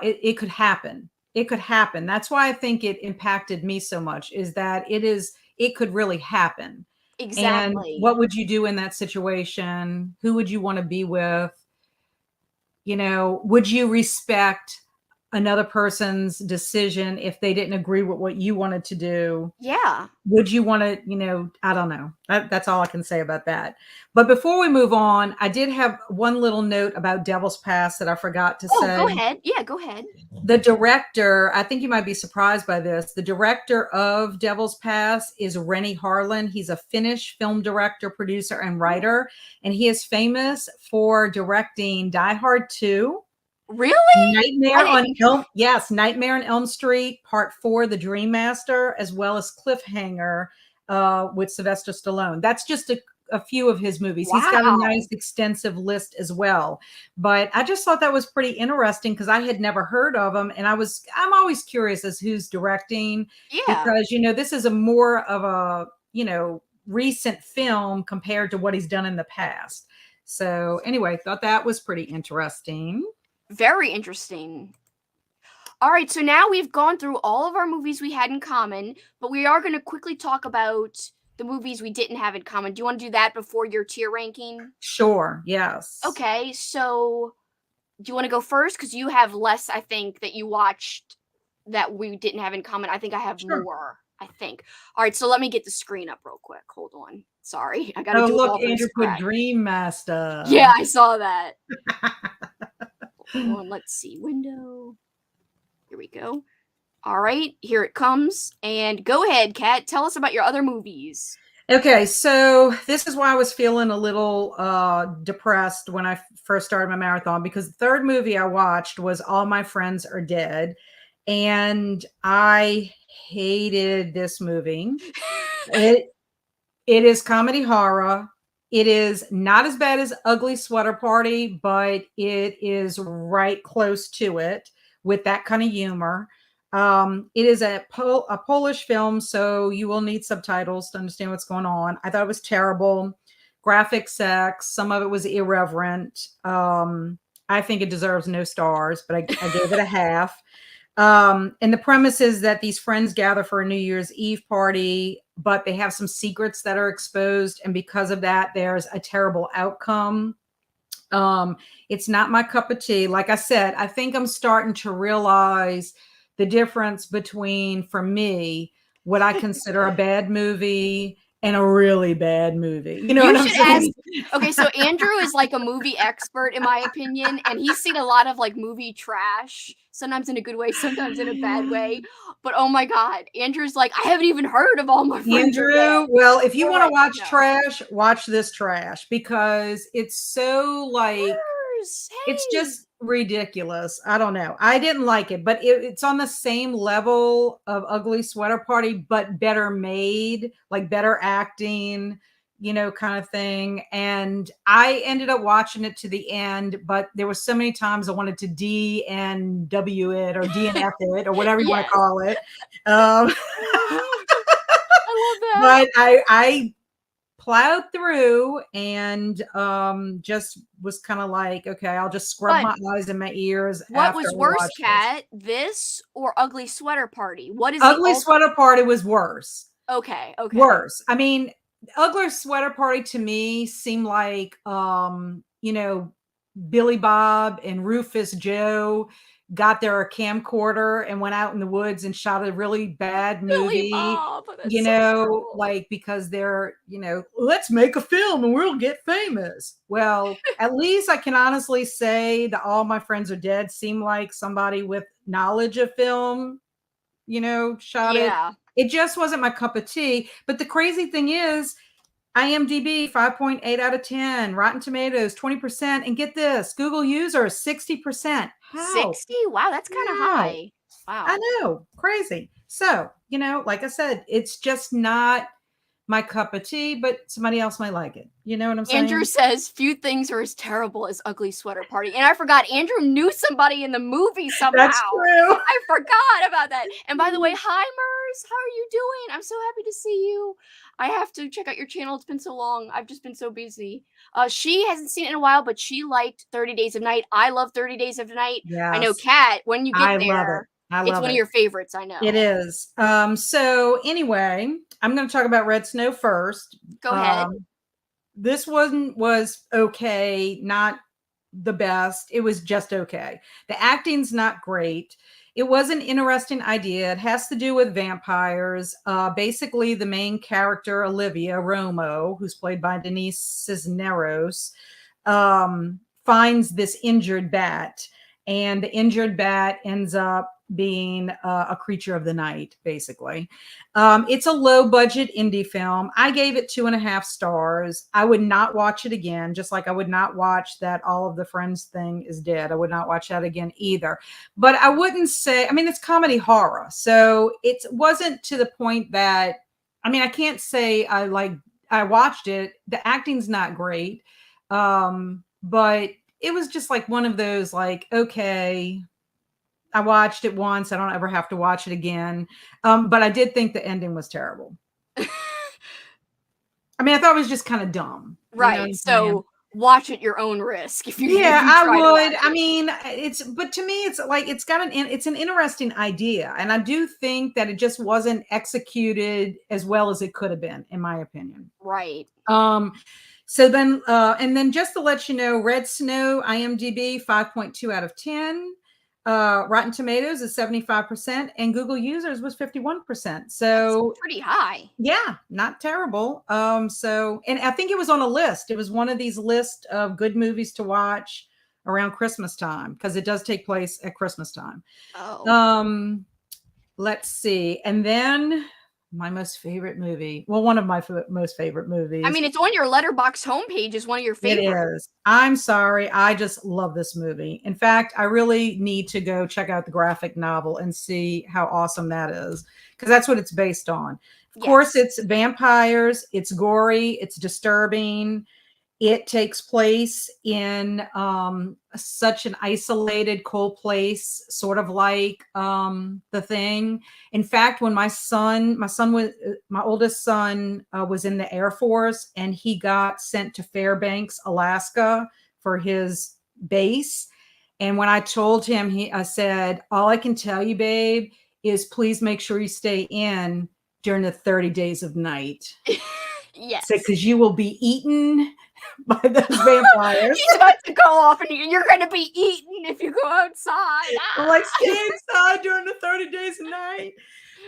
It could happen. It could happen. That's why I think it impacted me so much is that it could really happen. And what Exactly. would you do in that situation? Who would you want to be with? Would you respect another person's decision if they didn't agree with what you wanted to do. Yeah. Would you want to, I don't know. That's all I can say about that. But before we move on, I did have one little note about Devil's Pass that I forgot to Oh, say. go ahead. Yeah, go ahead. The director, I think you might be surprised by this. The director of Devil's Pass is Rennie Harlin. He's a Finnish film director, producer, and writer. And he is famous for directing Die Hard 2. Really? Nightmare on Elm Street, Part 4, The Dream Master, as well as Cliffhanger with Sylvester Stallone. That's just a few of his movies. He's got a Wow. nice extensive list as well. But I just thought that was pretty interesting because I had never heard of him, and I'm always curious as who's directing, Yeah. because this is a more of a recent film compared to what he's done in the past. So anyway, thought that was pretty interesting. Very interesting. All right, so now we've gone through all of our movies we had in common, but we are going to quickly talk about the movies we didn't have in common. Do you want to do that before your tier ranking? Sure, yes. Okay, so do you want to go first? Because you have less, I think, that you watched that we didn't have in common. I think I have more, I think. All right, so let me get the screen up real quick. Hold on. Sorry, I got to do it all Look, from Andrew put scratch. Dream Master. Yeah, I saw that. Hold on, let's see. Window. Here we go. All right, here it comes. And go ahead, Kat. Tell us about your other movies. Okay, so this is why I was feeling a little depressed when I first started my marathon, because the third movie I watched was All My Friends Are Dead, and I hated this movie. It is comedy horror. It is not as bad as Ugly Sweater Party, but it is right close to it with that kind of humor. It is a Polish film, so you will need subtitles to understand what's going on. I thought it was terrible. Graphic sex. Some of it was irreverent. I think it deserves no stars, but I gave it a half. And the premise is that these friends gather for a New Year's Eve party, but they have some secrets that are exposed. And because of that, there's a terrible outcome. It's not my cup of tea. Like I said, I think I'm starting to realize the difference between, for me, what I consider a bad movie and a really bad movie. You know what I'm saying? Okay, so Andrew is like a movie expert, in my opinion, and he's seen a lot of like movie trash, sometimes in a good way, sometimes in a bad way. But oh my God, Andrew's like, I haven't even heard of All My Friends Are Dead. Andrew, well, if you want to watch no. trash, watch this trash, because it's so like, it's just ridiculous. I don't know. I didn't like it, but it's on the same level of Ugly Sweater Party, but better made, like better acting, kind of thing. And I ended up watching it to the end, but there were so many times I wanted to DNW it or DNF it or whatever you want to call it. I love that. But I plowed through and just was kind of like, okay, I'll just scrub my eyes and my ears. What was worse, Kat, this or Ugly Sweater Party? What is Ugly Sweater Party was worse. Okay. Worse. I mean, Ugly Sweater Party to me seemed like Billy Bob and Rufus Joe got their camcorder and went out in the woods and shot a really bad movie, like, because they're, let's make a film and we'll get famous. Well, at least I can honestly say that All My Friends Are Dead seemed like somebody with knowledge of film, shot it. It just wasn't my cup of tea. But the crazy thing is, IMDb 5.8 out of 10, Rotten Tomatoes 20%, and get this, Google users 60%. How? 60? Wow, that's kind of high. Wow. I know, crazy. So, like I said, it's just not my cup of tea, but somebody else might like it. You know what I'm saying? Andrew says few things are as terrible as Ugly Sweater Party. And I forgot, Andrew knew somebody in the movie somehow. That's true. I forgot about that. And by the way, hi Mers, how are you doing? I'm so happy to see you. I have to check out your channel. It's been so long. I've just been so busy. She hasn't seen it in a while, but she liked 30 Days of Night. I love 30 Days of Night. Yes. I know, Kat, when you get there, it's one of your favorites, I know. It is. So anyway, I'm going to talk about Red Snow first. Go ahead. This one was okay, not the best. It was just okay. The acting's not great. It was an interesting idea. It has to do with vampires. Basically, the main character, Olivia Romo, who's played by Denise Cisneros, finds this injured bat, and the injured bat ends up being a creature of the night, basically. It's a low budget indie film. I gave it 2.5 stars. I would not watch it again, just like I would not watch that All of the Friends thing is dead. I would not watch that again either. But I wouldn't say, I mean, it's comedy horror. So it wasn't to the point that, I mean, I can't say I watched it. The acting's not great. But it was just like one of those, like, okay, I watched it once. I don't ever have to watch it again. But I did think the ending was terrible. I mean, I thought it was just kind of dumb. You know what Right. I'm saying? So watch at your own risk if Yeah, you I try to would. watch I it. mean, but to me, it's like it's an interesting idea, and I do think that it just wasn't executed as well as it could have been, in my opinion. Right. Um, and then just to let you know, Red Snow, IMDb, 5.2 out of 10. Rotten Tomatoes is 75%, and Google users was 51%. That's So pretty high. yeah, not terrible. And I think it was on a list. It was one of these lists of good movies to watch around Christmas time, because it does take place at Christmas time. Oh. Um, let's see. And then my most favorite movie. Well, one of my most favorite I movies. mean, it's on your Letterbox homepage as one of your It favorites. is. I'm sorry. I just love this movie. In fact, I really need to go check out the graphic novel and see how awesome that is, because that's what it's based on. Of course, Yes. it's vampires, it's gory, it's disturbing. It takes place in such an isolated, cold place, sort of like The Thing. In fact, when my oldest son was in the Air Force, and he got sent to Fairbanks, Alaska for his base. And when I told him, I said, all I can tell you, babe, is please make sure you stay in during the 30 days of night. So, Yes. because you will be eaten by those vampires. He's about to go off and you're going to be eaten if you go outside. I'm like, stay inside during the 30 days a night.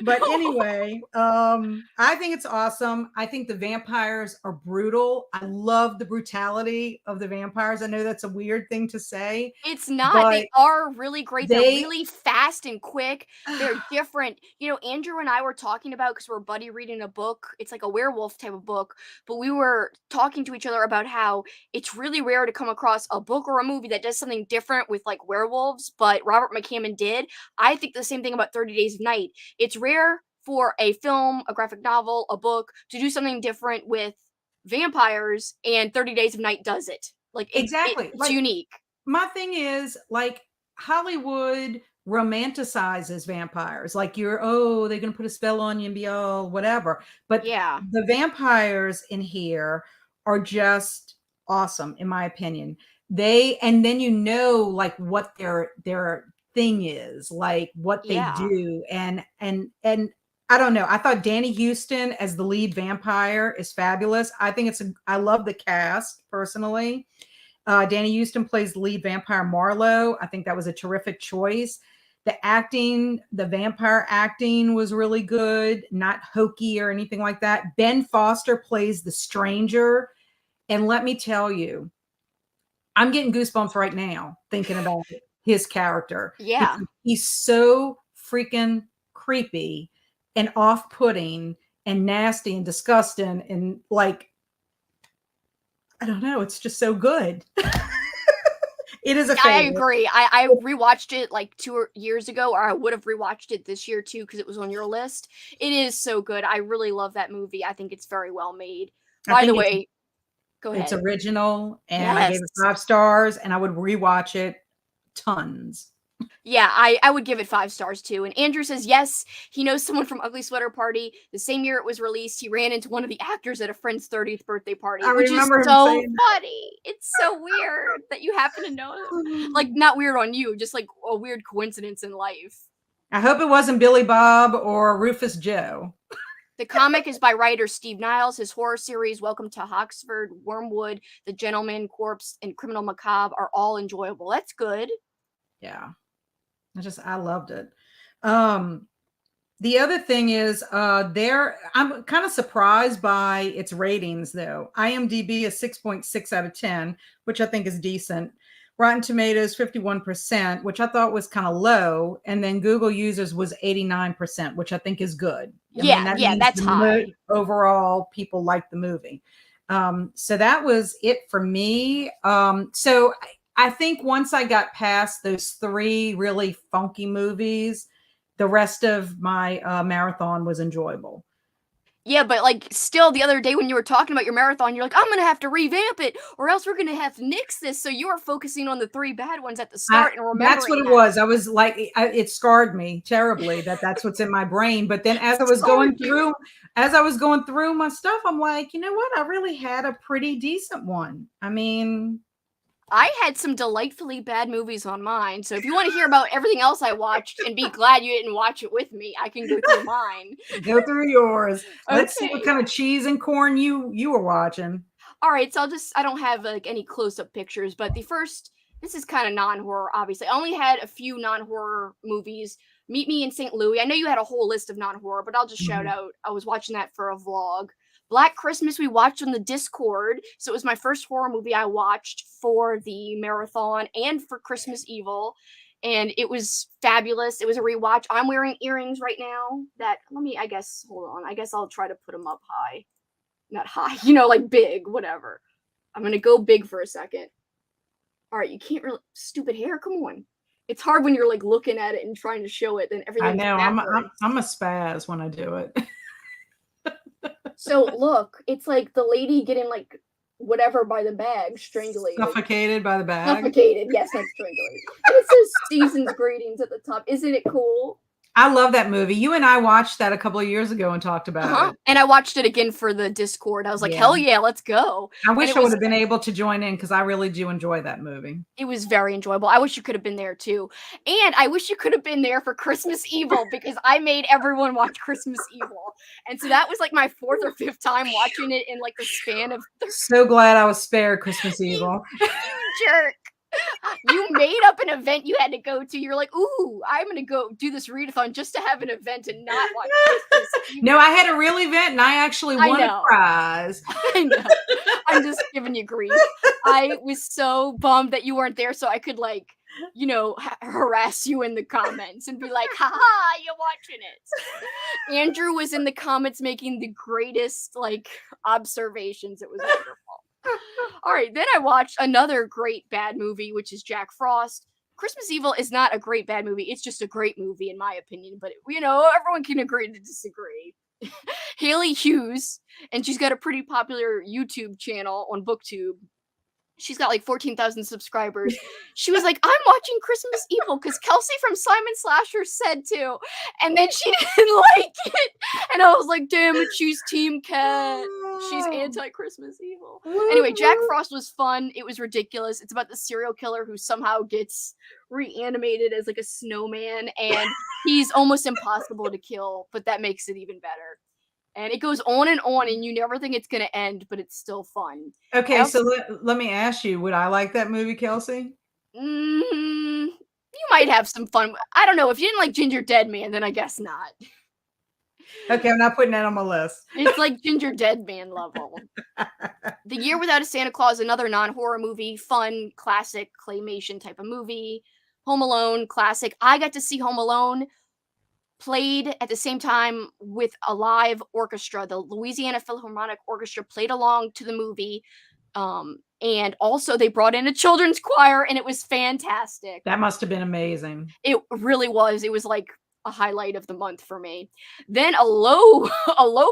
But anyway, I think it's awesome. I think the vampires are brutal. I love the brutality of the vampires. I know that's a weird thing to say, It's not. but They are really great. They're they really fast and quick. They're different. You know, Andrew and I were talking about, because we're buddy reading a book. It's like a werewolf type of book, but we were talking to each other about how it's really rare to come across a book or a movie that does something different with like werewolves, but Robert McCammon did. I think the same thing about 30 Days of Night. It's rare for a film, a graphic novel, a book to do something different with vampires, and 30 Days of Night does it. Like exactly, it's like, unique. my thing is, like, Hollywood romanticizes vampires. Like, they're going to put a spell on you and be all whatever. But Yeah. the vampires in here are just awesome, in my opinion. And then like what their thing is, like what they Yeah. do. And I don't know. I thought Danny Houston as the lead vampire is fabulous. I love the cast personally. Danny Houston plays the lead vampire Marlowe. I think that was a terrific choice. The vampire acting was really good, not hokey or anything like that. Ben Foster plays the stranger. And let me tell you, I'm getting goosebumps right now thinking about his character. Yeah. He's so freaking creepy and off-putting and nasty and disgusting, and like, I don't know, it's just so good. It is a I favorite. agree. I rewatched it like 2 years ago, or I would have rewatched it this year too because it was on your list. It is so good. I really love that movie. I think it's very well made. I By the think way, go it's ahead. original, and I Yes. gave it 5 stars, and I would rewatch it tons. Yeah, I would give it 5 stars too. And Andrew says yes, he knows someone from Ugly Sweater Party. The same year it was released, he ran into one of the actors at a friend's 30th birthday party, I which is remember him so saying funny. It's so weird that you happen to know him. Like, that. not weird on you, just like a weird coincidence in life. I hope it wasn't Billy Bob or Rufus Joe. The comic is by writer Steve Niles. His horror series, Welcome to Oxford, Wormwood, The Gentleman Corpse, and Criminal Macabre, are all enjoyable. That's good. Yeah. I loved it. The other thing is, I'm kind of surprised by its ratings, though. IMDb is 6.6 out of 10, which I think is decent. Rotten Tomatoes, 51%, which I thought was kind of low. And then Google users was 89%, which I think is good. I mean, that means that's high. Overall, people like the movie. So that was it for me. So I think once I got past those 3 really funky movies, the rest of my marathon was enjoyable. Yeah, but like still the other day when you were talking about your marathon, you're like, I'm gonna have to revamp it, or else we're gonna have to nix this. So you were focusing on the 3 bad ones at the start and remembering that's what it was. I was like, it scarred me terribly that's what's in my brain. But then as I was going through my stuff, I'm like, you know what? I really had a pretty decent one. I mean, I had some delightfully bad movies on mine. So if you want to hear about everything else I watched and be glad you didn't watch it with me, I can go through mine. Go through yours. Okay. Let's see what kind of cheese and corn you were watching. All right, so I don't have like any close-up pictures, but this is kind of non-horror, obviously. I only had a few non-horror movies. Meet Me in St. Louis. I know you had a whole list of non-horror, but I'll just shout out. I was watching that for a vlog. Black Christmas we watched on the Discord. So it was my first horror movie I watched for the marathon and for Christmas Evil. And it was fabulous. It was a rewatch. I'm wearing earrings right now hold on. I guess I'll try to put them up high. Not high, like big, whatever. I'm going to go big for a second. All right, you can't really, stupid hair. Come on. It's hard when you're like looking at it and trying to show it. Then everything. I know. I'm a spaz when I do it. So look, it's like the lady getting like whatever by the bag, strangulated. Suffocated by the bag. Suffocated, yes, not strangulated. And it says season's greetings at the top. Isn't it cool? I love that movie. You and I watched that a couple of years ago and talked about it. And I watched it again for the Discord. I was like, hell yeah, let's go. I wish I would have been able to join in because I really do enjoy that movie. It was very enjoyable. I wish you could have been there too. And I wish you could have been there for Christmas Evil because I made everyone watch Christmas Evil. And so that was like my 4th or 5th time watching it in like the span of... So glad I was spared Christmas Evil. You jerk. You made up an event you had to go to. You're like, ooh, I'm going to go do this readathon just to have an event and not watch Christmas Evil. No, I had a real event and I actually won a prize. I know. I'm just giving you grief. I was so bummed that you weren't there so I could like, harass you in the comments and be like, haha, you're watching it. Andrew was in the comments making the greatest like observations. It was wonderful. All right, then I watched another great bad movie, which is Jack Frost. Christmas Evil is not a great bad movie. It's just a great movie, in my opinion. But, everyone can agree to disagree. Haley Hughes, and she's got a pretty popular YouTube channel on BookTube. She's got like 14,000 subscribers. She was like, I'm watching Christmas Evil because Kelsey from Simon Slasher said to. And then she didn't like it. And I was like, damn it, she's Team Cat. She's anti-Christmas Evil. Anyway, Jack Frost was fun. It was ridiculous. It's about the serial killer who somehow gets reanimated as like a snowman. And he's almost impossible to kill, but that makes it even better. And it goes on, and you never think it's going to end, but it's still fun. Okay, so let me ask you, would I like that movie, Kelsey? You might have some fun. I don't know. If you didn't like Ginger Dead Man, then I guess not. Okay, I'm not putting that on my list. It's like Ginger Dead Man level. The Year Without a Santa Claus, another non-horror movie, fun, classic, claymation type of movie. Home Alone, classic. I got to see Home Alone played at the same time with a live orchestra. The Louisiana Philharmonic Orchestra played along to the movie. And also they brought in a children's choir and it was fantastic. That must have been amazing. It really was. It was like a highlight of the month for me. Then a low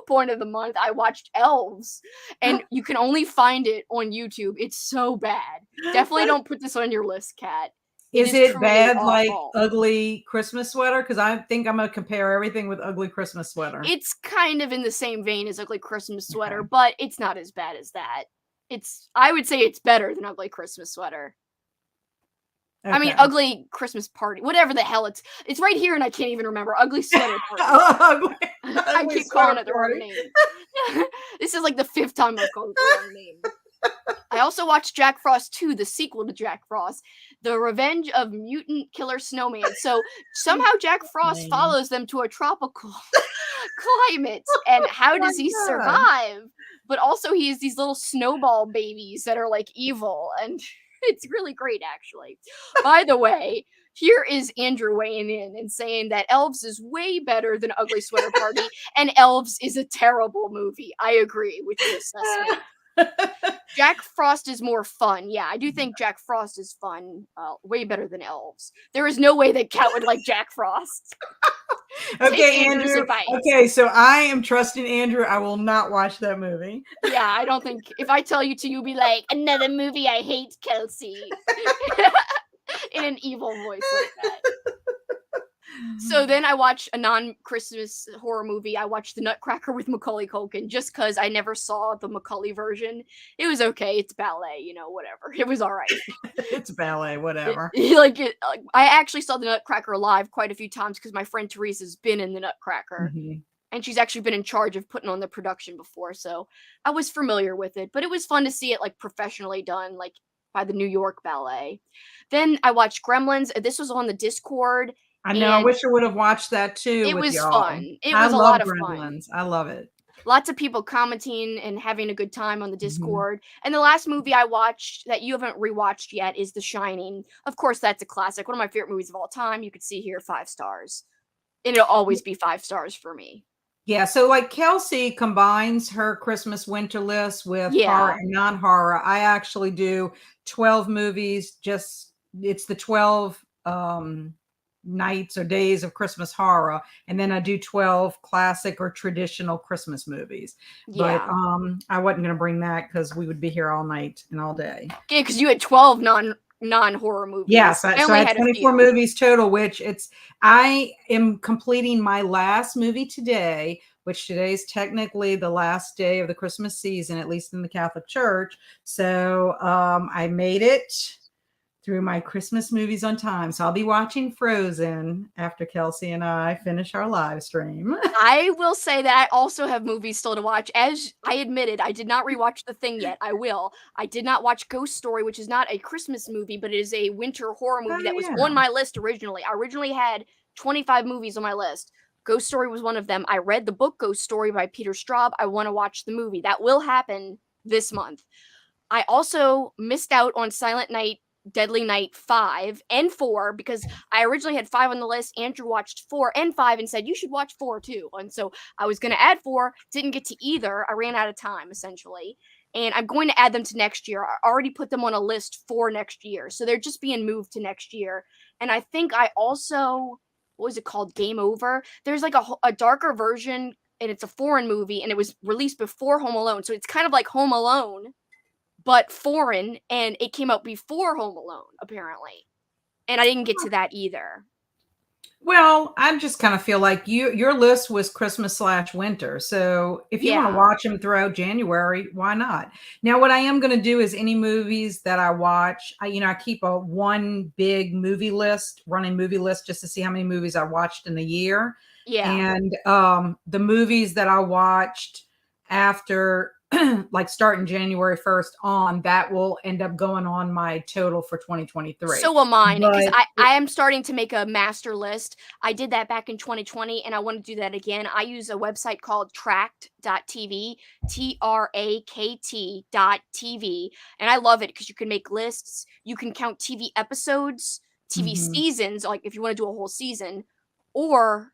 point of the month, I watched Elves, and you can only find it on YouTube. It's so bad. Definitely don't put this on your list, Kat. Is it bad like Ugly Christmas Sweater? Because I think I'm going to compare everything with Ugly Christmas Sweater. It's kind of in the same vein as Ugly Christmas Sweater, but it's not as bad as that. I would say it's better than Ugly Christmas Sweater. I mean, Okay. Ugly Christmas Party, whatever the hell it's right here and I can't even remember. Ugly Sweater Party. Ugly, I ugly keep calling sweater it the wrong party. name. This is like the 5th time I've called it the wrong name. I also watched Jack Frost 2, the sequel to Jack Frost, The Revenge of Mutant Killer Snowman. So somehow Jack Frost Name. follows them to a tropical climate, and how Oh my does he God. survive? But also he has these little snowball babies that are like evil, and it's really great actually. By the way, here is Andrew weighing in and saying that Elves is way better than Ugly Sweater Party, and Elves is a terrible movie. I agree with your assessment. Jack Frost is more fun. Yeah, I do think Jack Frost is fun. Way better than Elves. There is no way that Cat would like Jack Frost. Take Okay, Andrew's Andrew. advice. Okay, so I am trusting Andrew. I will not watch that movie. Yeah, I don't think if I tell you to, you'll be like, another movie I hate, Kelsey. In an evil voice like that. So then I watched a non-Christmas horror movie. I watched The Nutcracker with Macaulay Culkin just because I never saw the Macaulay version. It was okay. It's ballet, whatever. It was all right. It's ballet, whatever. I actually saw The Nutcracker live quite a few times because my friend Teresa's been in The Nutcracker. Mhm. And she's actually been in charge of putting on the production before, so I was familiar with it. But it was fun to see it like professionally done, like by the New York Ballet. Then I watched Gremlins. This was on the Discord. I know. I wish I would have watched that too It with was y'all. fun. It I was a love lot of Gremlins. fun. I love it. Lots of people commenting and having a good time on the Discord. And the last movie I watched that you haven't rewatched yet is The Shining. Of course, that's a classic. One of my favorite movies of all time. You could see here 5 stars. And it'll always be 5 stars for me. Yeah, so like Kelsey combines her Christmas winter list with horror and non-horror. I actually do 12 movies. It's the 12 nights or days of Christmas horror, and then I do 12 classic or traditional Christmas movies. Yeah. But I wasn't going to bring that because we would be here all night and all day. Yeah, because you had 12 non-horror movies. Yes, so I had 24 movies total, which I am completing my last movie today, which today is technically the last day of the Christmas season, at least in the Catholic Church. So I made it through my Christmas movies on time. So I'll be watching Frozen after Kelsey and I finish our live stream. I will say that I also have movies still to watch. As I admitted, I did not rewatch The Thing yet. I will. I did not watch Ghost Story, which is not a Christmas movie, but it is a winter horror movie that was on my list originally. I originally had 25 movies on my list. Ghost Story was one of them. I read the book Ghost Story by Peter Straub. I want to watch the movie. That will happen this month. I also missed out on Silent Night, Deadly Night 5 and 4 because I originally had 5 on the list. Andrew watched 4 and 5 and said, you should watch 4 too. And so I was going to add 4, didn't get to either. I ran out of time, essentially. And I'm going to add them to next year. I already put them on a list for next year. So they're just being moved to next year. And I think I also, what was it called? Game Over. There's like a darker version, and it's a foreign movie, and it was released before Home Alone. So it's kind of like Home Alone, but foreign, and it came out before Home Alone, apparently. And I didn't get to that either. Well, I just kind of feel like your list was Christmas/winter. So if you want to watch them throughout January, why not? Now, what I am going to do is any movies that I watch, I keep one big running movie list just to see how many movies I watched in a year. Yeah. And the movies that I watched after like starting January 1st on, that will end up going on my total for 2023. So am mine, because I am starting to make a master list. I did that back in 2020, and I want to do that again. I use a website called Trakt.tv, TRAKT.tv, and I love it because you can make lists. You can count TV episodes, TV seasons, like if you want to do a whole season, or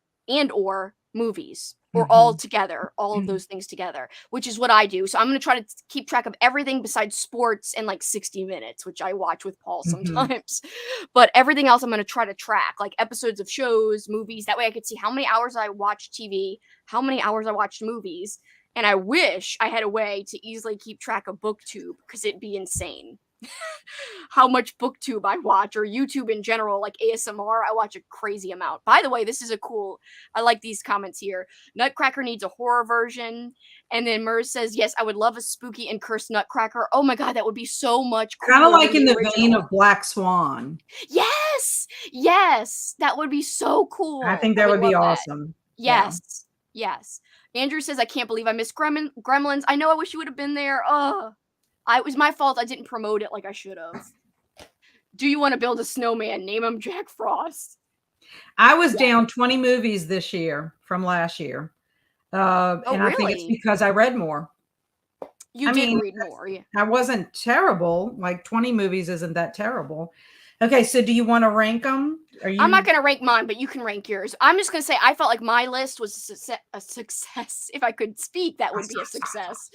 movies. Or all together, all of those things together, which is what I do. So I'm going to try to keep track of everything besides sports and like 60 Minutes, which I watch with Paul sometimes. But everything else I'm going to try to track, like episodes of shows, movies. That way I could see how many hours I watched TV, how many hours I watched movies. And I wish I had a way to easily keep track of BookTube because it'd be insane. how much booktube I watch, or YouTube in general, like ASMR. I watch a crazy amount. By the way, this is I like these comments here. Nutcracker needs a horror version. And then Murs says, yes, I would love a spooky and cursed Nutcracker. Oh my God, that would be so much cooler. Kind of like in the original. vein of Black Swan. Yes, yes, that would be so cool. I think that would be awesome. Yes, yes. Andrew says, I can't believe I missed Gremlins. I know, I wish you would have been there. It was my fault I didn't promote it like I should have. Do you want to build a snowman? Name him Jack Frost. I was down 20 movies this year from last year. And really? I think it's because I read more. You did read more, yeah. I wasn't terrible. Like 20 movies isn't that terrible. Okay, so do you want to rank them? I'm not going to rank mine, but you can rank yours. I'm just going to say I felt like my list was a success. If I could speak, that would be a success.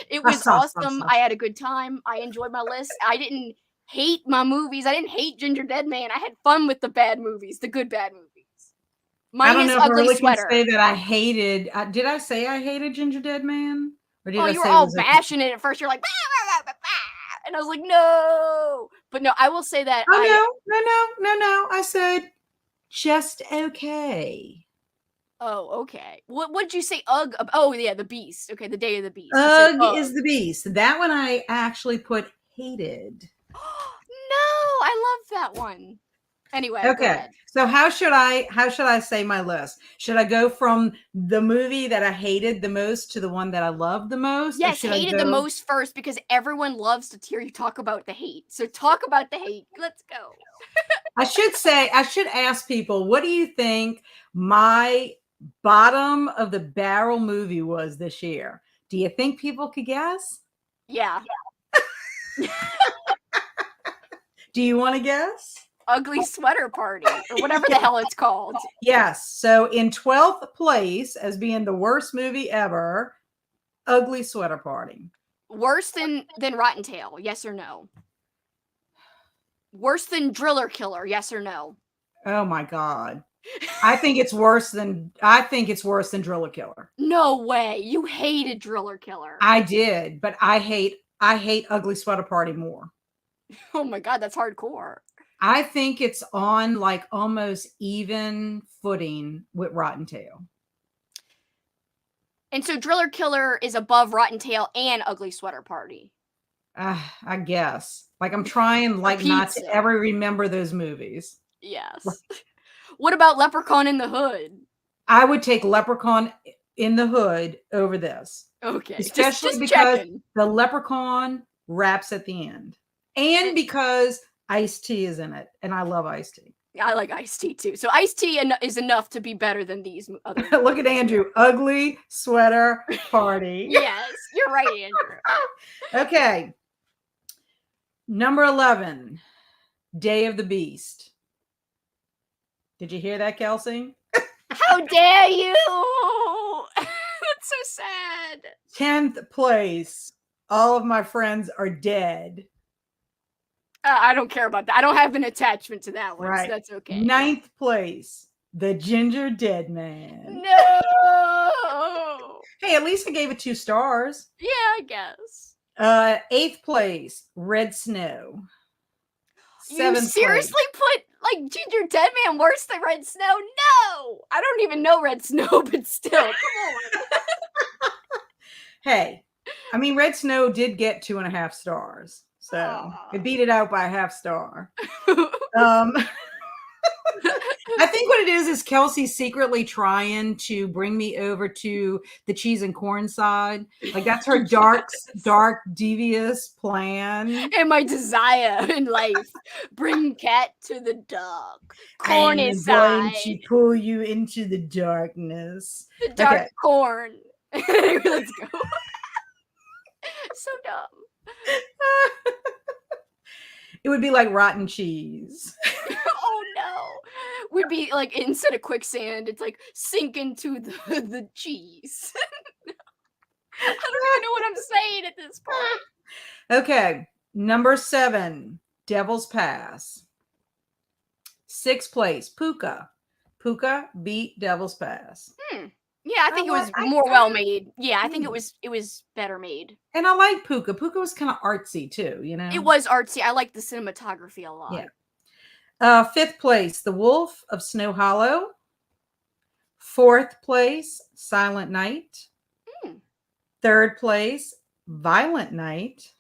It was awesome. I had a good time. I enjoyed my list. I didn't hate my movies. I didn't hate Ginger Dead Man. I had fun with the bad movies, the good bad movies. I don't know if I really can say that I hated. Did I say I hated Ginger Dead Man? Or did I you were all bashing it at first. You're like, bah, bah, bah, bah, bah. And I was like, no. But no, I will say that. No. I said just okay. Oh, okay. What did you say? Ugh. Oh, yeah, the Beast. Okay, the Day of the Beast. Ugh is the Beast. That one I actually put hated. No, I love that one. Anyway, okay. So how should I say my list? Should I go from the movie that I hated the most to the one that I loved the most? Yes, hated the most first, because everyone loves to hear you talk about the hate. So talk about the hate. Let's go. I should ask people, what do you think my bottom of the barrel movie was this year? Do you think people could guess? Yeah. Do you want to guess? Ugly Sweater Party, or whatever the hell it's called. Yes. So in 12th place as being the worst movie ever, Ugly Sweater Party. Worse than Rotten Tail, yes or no? Worse than Driller Killer, yes or no? Oh my God. I think it's worse than Driller Killer. No way. You hated Driller Killer. I did, but I hate Ugly Sweater Party more. Oh my God, that's hardcore. I think it's on like almost even footing with Rotten Tail. And so Driller Killer is above Rotten Tail and Ugly Sweater Party. I guess. Like I'm trying not to ever remember those movies. Yes. What about Leprechaun in the Hood? I would take Leprechaun in the Hood over this. Okay. Especially just because checking. The Leprechaun raps at the end. And because Ice-T is in it, and I love Ice-T. I like Ice-T too. So Ice-T is enough to be better than these other movies. Look at Andrew. Ugly Sweater Party. Yes, you're right, Andrew. Okay. Number 11, Day of the Beast. Did you hear that, Kelsey? How dare you? That's so sad. 10th place, All of My Friends Are Dead. I don't care about that. I don't have an attachment to that one, right. So that's okay. 9th place, The Ginger Dead Man. No! Hey, at least I gave it 2 stars. Yeah, I guess. 8th place, Red Snow. 7th you seriously put like Ginger Dead Man worse than Red Snow? No! I don't even know Red Snow, but still, come on. Hey, I mean, Red Snow did get 2.5 stars. So it beat it out by a half star. I think what it is Kelsey secretly trying to bring me over to the cheese and corn side. Like that's her dark, devious plan. And my desire in life. Bring cat to the dark. Corn inside. I'm going to pull you into the darkness. The dark corn. Let's go. So dumb. It would be like rotten cheese. Oh no. We'd be like, instead of quicksand, it's like sink into the cheese. I don't even know what I'm saying at this point. Okay. Number 7, Devil's Pass. 6th place, Puka. Puka beat Devil's Pass. Yeah, I think it was more well made. Yeah, I think it was better made. And I like Puka. Puka was kind of artsy too, you know? It was artsy. I like the cinematography a lot. Yeah. Fifth place, The Wolf of Snow Hollow. Fourth place, Silent Night. Mm. Third place, Violent Night.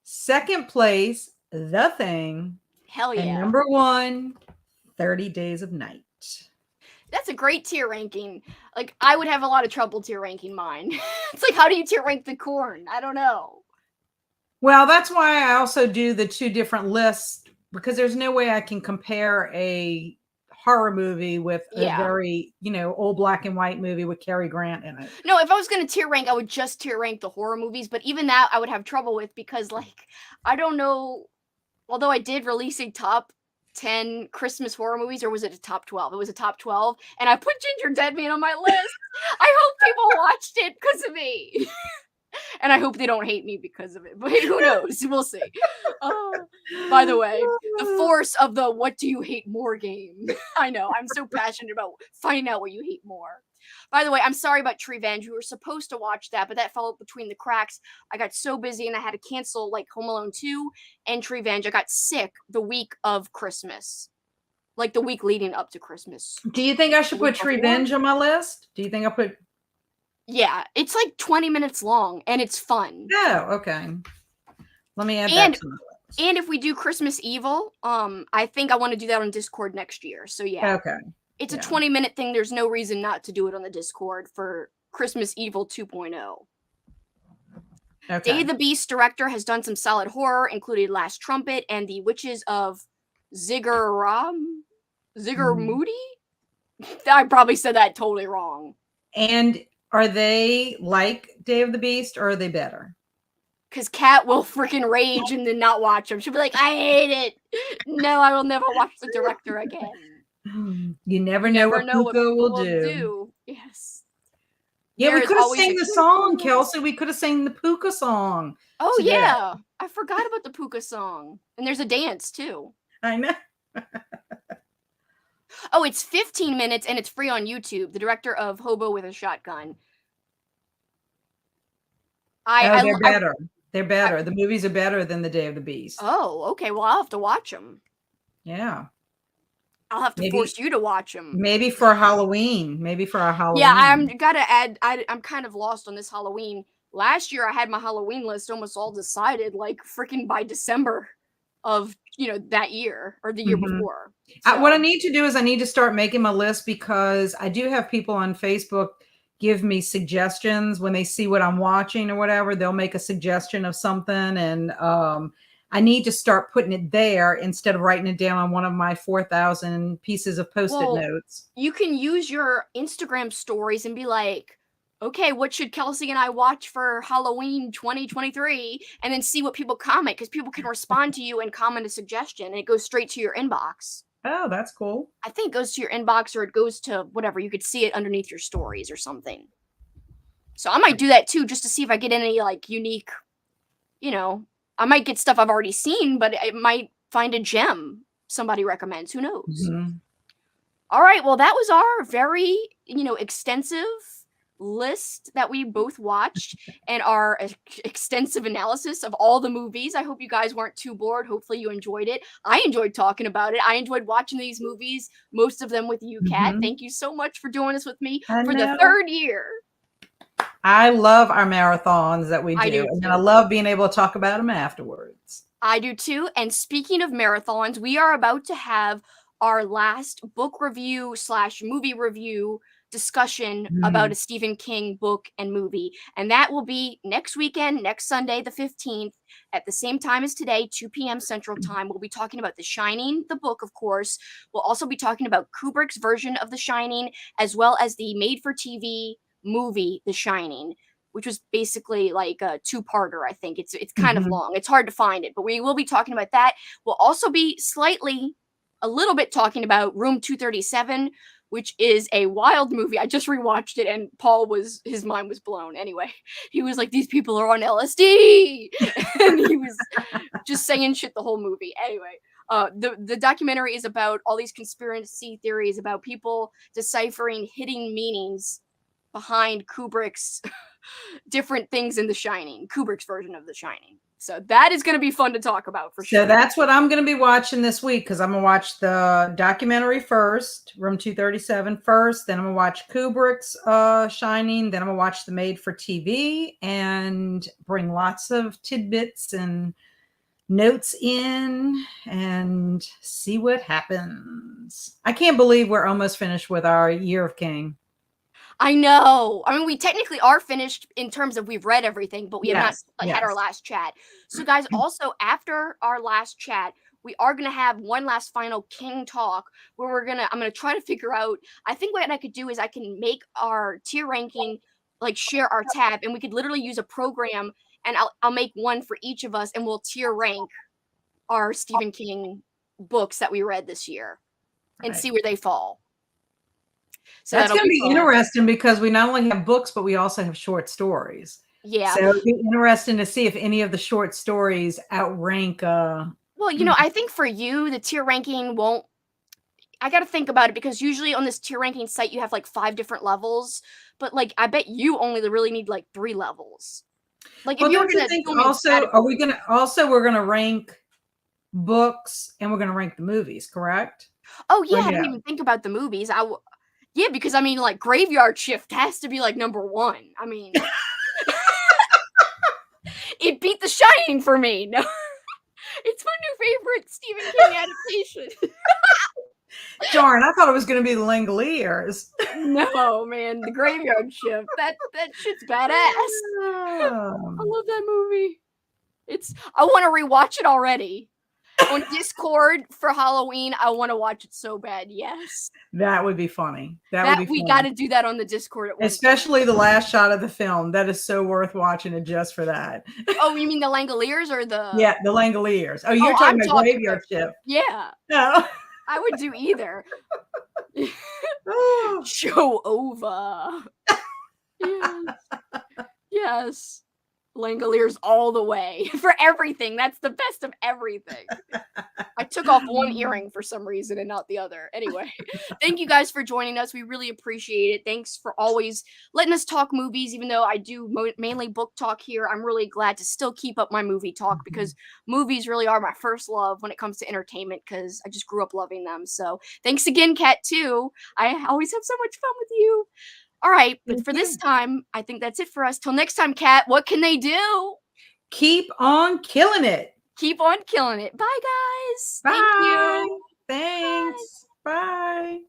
Second place, The Thing. Hell And yeah. number one, 30 Days of Night. That's a great tier ranking. Like, I would have a lot of trouble tier ranking mine. It's like, how do you tier rank the corn? I don't know. Well, that's why I also do the two different lists, because there's no way I can compare a horror movie with a very, old black and white movie with Cary Grant in it. No, if I was going to tier rank, I would just tier rank the horror movies, but even that I would have trouble with because, like, I don't know. Although I did release a top 10 Christmas horror movies, or was it a top 12? It was a top 12, and I put Ginger Dead Man on my list. I hope people watched it because of me. And I hope they don't hate me because of it, but who knows? We'll see. By the way, the force of the what do you hate more game. I know, I'm so passionate about finding out what you hate more. By the way, I'm sorry about Treevenge. We were supposed to watch that, but that fell between the cracks. I got so busy and I had to cancel like Home Alone 2 and Treevenge. I got sick the week of Christmas. Like the week leading up to Christmas. Do you think I should put Treevenge on my list? Do you think I put... Yeah, it's like 20 minutes long and it's fun. Oh, okay. Let me add that to my list. And if we do Christmas Evil, I think I want to do that on Discord next year. So yeah. Okay. It's a 20-minute thing. There's no reason not to do it on the Discord for Christmas Evil 2.0. Okay. Day of the Beast director has done some solid horror, including Last Trumpet and The Witches of Zigguramudi? I probably said that totally wrong. And are they like Day of the Beast, or are they better? Because Kat will freaking rage and then not watch them. She'll be like, I hate it. No, I will never watch the director again. You never know what Puka will do. Yes. Yeah, we could have sang the song, Kelsey. We could have sang the Puka song. Oh, today. Yeah. I forgot about the Puka song. And there's a dance, too. I know. Oh, it's 15 minutes and it's free on YouTube. The director of Hobo with a Shotgun. They're better. They're better. The movies are better than The Day of the Beast. Oh, okay. Well, I'll have to watch them. Yeah. I'll have to force you to watch them. Maybe for Halloween. Maybe for our Halloween. Yeah, I'm kind of lost on this Halloween. Last year, I had my Halloween list almost all decided, like freaking by December of that year or the year before. So. What I need to do is I need to start making my list, because I do have people on Facebook give me suggestions when they see what I'm watching or whatever. They'll make a suggestion of something, and I need to start putting it there instead of writing it down on one of my 4,000 pieces of Post-it notes. You can use your Instagram stories and be like, okay, what should Kelsey and I watch for Halloween 2023? And then see what people comment, because people can respond to you and comment a suggestion, and it goes straight to your inbox. Oh, that's cool. I think it goes to your inbox, or it goes to whatever. You could see it underneath your stories or something. So I might do that too, just to see if I get any like unique, I might get stuff I've already seen, but I might find a gem somebody recommends. Who knows? All right. Well, that was our very, extensive list that we both watched and our extensive analysis of all the movies. I hope you guys weren't too bored. Hopefully you enjoyed it. I enjoyed talking about it. I enjoyed watching these movies, most of them with you, Kat. Thank you so much for doing this with me for the third year. I love our marathons that we do, and I love being able to talk about them afterwards. I do too. And speaking of marathons, we are about to have our last book review / movie review discussion about a Stephen King book and movie. And that will be next weekend, next Sunday, the 15th, at the same time as today, 2 p.m. Central Time. We'll be talking about The Shining, the book, of course. We'll also be talking about Kubrick's version of The Shining, as well as the made-for-TV movie, The Shining, which was basically like a two-parter, I think. It's kind of long. It's hard to find it, but we will be talking about that. We'll also be a little bit talking about Room 237, which is a wild movie. I just rewatched it, and his mind was blown. Anyway, he was like, these people are on LSD! And he was just saying shit the whole movie. Anyway, The documentary is about all these conspiracy theories about people deciphering hidden meanings behind Kubrick's different things in The Shining, Kubrick's version of The Shining. So that is going to be fun to talk about for sure. So that's what I'm going to be watching this week, because I'm going to watch the documentary first, Room 237 first. Then I'm going to watch Kubrick's Shining. Then I'm going to watch the made for TV and bring lots of tidbits and notes in and see what happens. I can't believe we're almost finished with our Year of King. I know. I mean, we technically are finished in terms of we've read everything, but we have not had our last chat. So, guys, also after our last chat, we are gonna have one last final King talk where I'm gonna try to figure out. I think what I could do is I can make our tier ranking, like share our tab, and we could literally use a program, and I'll make one for each of us, and we'll tier rank our Stephen King books that we read this year, and see where they fall. So that's going to be interesting, because we not only have books, but we also have short stories. Yeah. So it'd be interesting to see if any of the short stories outrank. Well, you know, I think for you, the tier ranking won't. I got to think about it, because usually on this tier ranking site, you have like 5 different levels. But like, I bet you only really need like 3 levels. Like, if you're going to think also, we're going to rank books and we're going to rank the movies, correct? Oh yeah, I didn't even think about the movies. Yeah, because I mean, like Graveyard Shift has to be like number 1. I mean, it beat The Shining for me. No, it's my new favorite Stephen King adaptation. Darn, I thought it was going to be The Langoliers. No, man, The Graveyard Shift. That shit's badass. I love that movie. I want to rewatch it already. On Discord for Halloween, I want to watch it so bad. Yes, that would be funny. We got to do that on the Discord, especially the last shot of the film. That is so worth watching it just for that. Oh, you mean the Langoliers or the? Yeah, the Langoliers. Oh, you're talking about Graveyard Shift. Yeah. No, I would do either. Show over. Yes. Yes. Langoliers all the way for everything. That's the best of everything. I took off one earring for some reason and not the other. Anyway, thank you guys for joining us. We really appreciate it. Thanks for always letting us talk movies, even though I do mainly book talk here. I'm really glad to still keep up my movie talk, because movies really are my first love when it comes to entertainment, because I just grew up loving them. So thanks again, Kat, too. I always have so much fun with you. All right, but for this time, I think that's it for us. Till next time, Kat, what can they do? Keep on killing it. Keep on killing it. Bye, guys. Bye. Thank you. Thanks. Bye. Bye.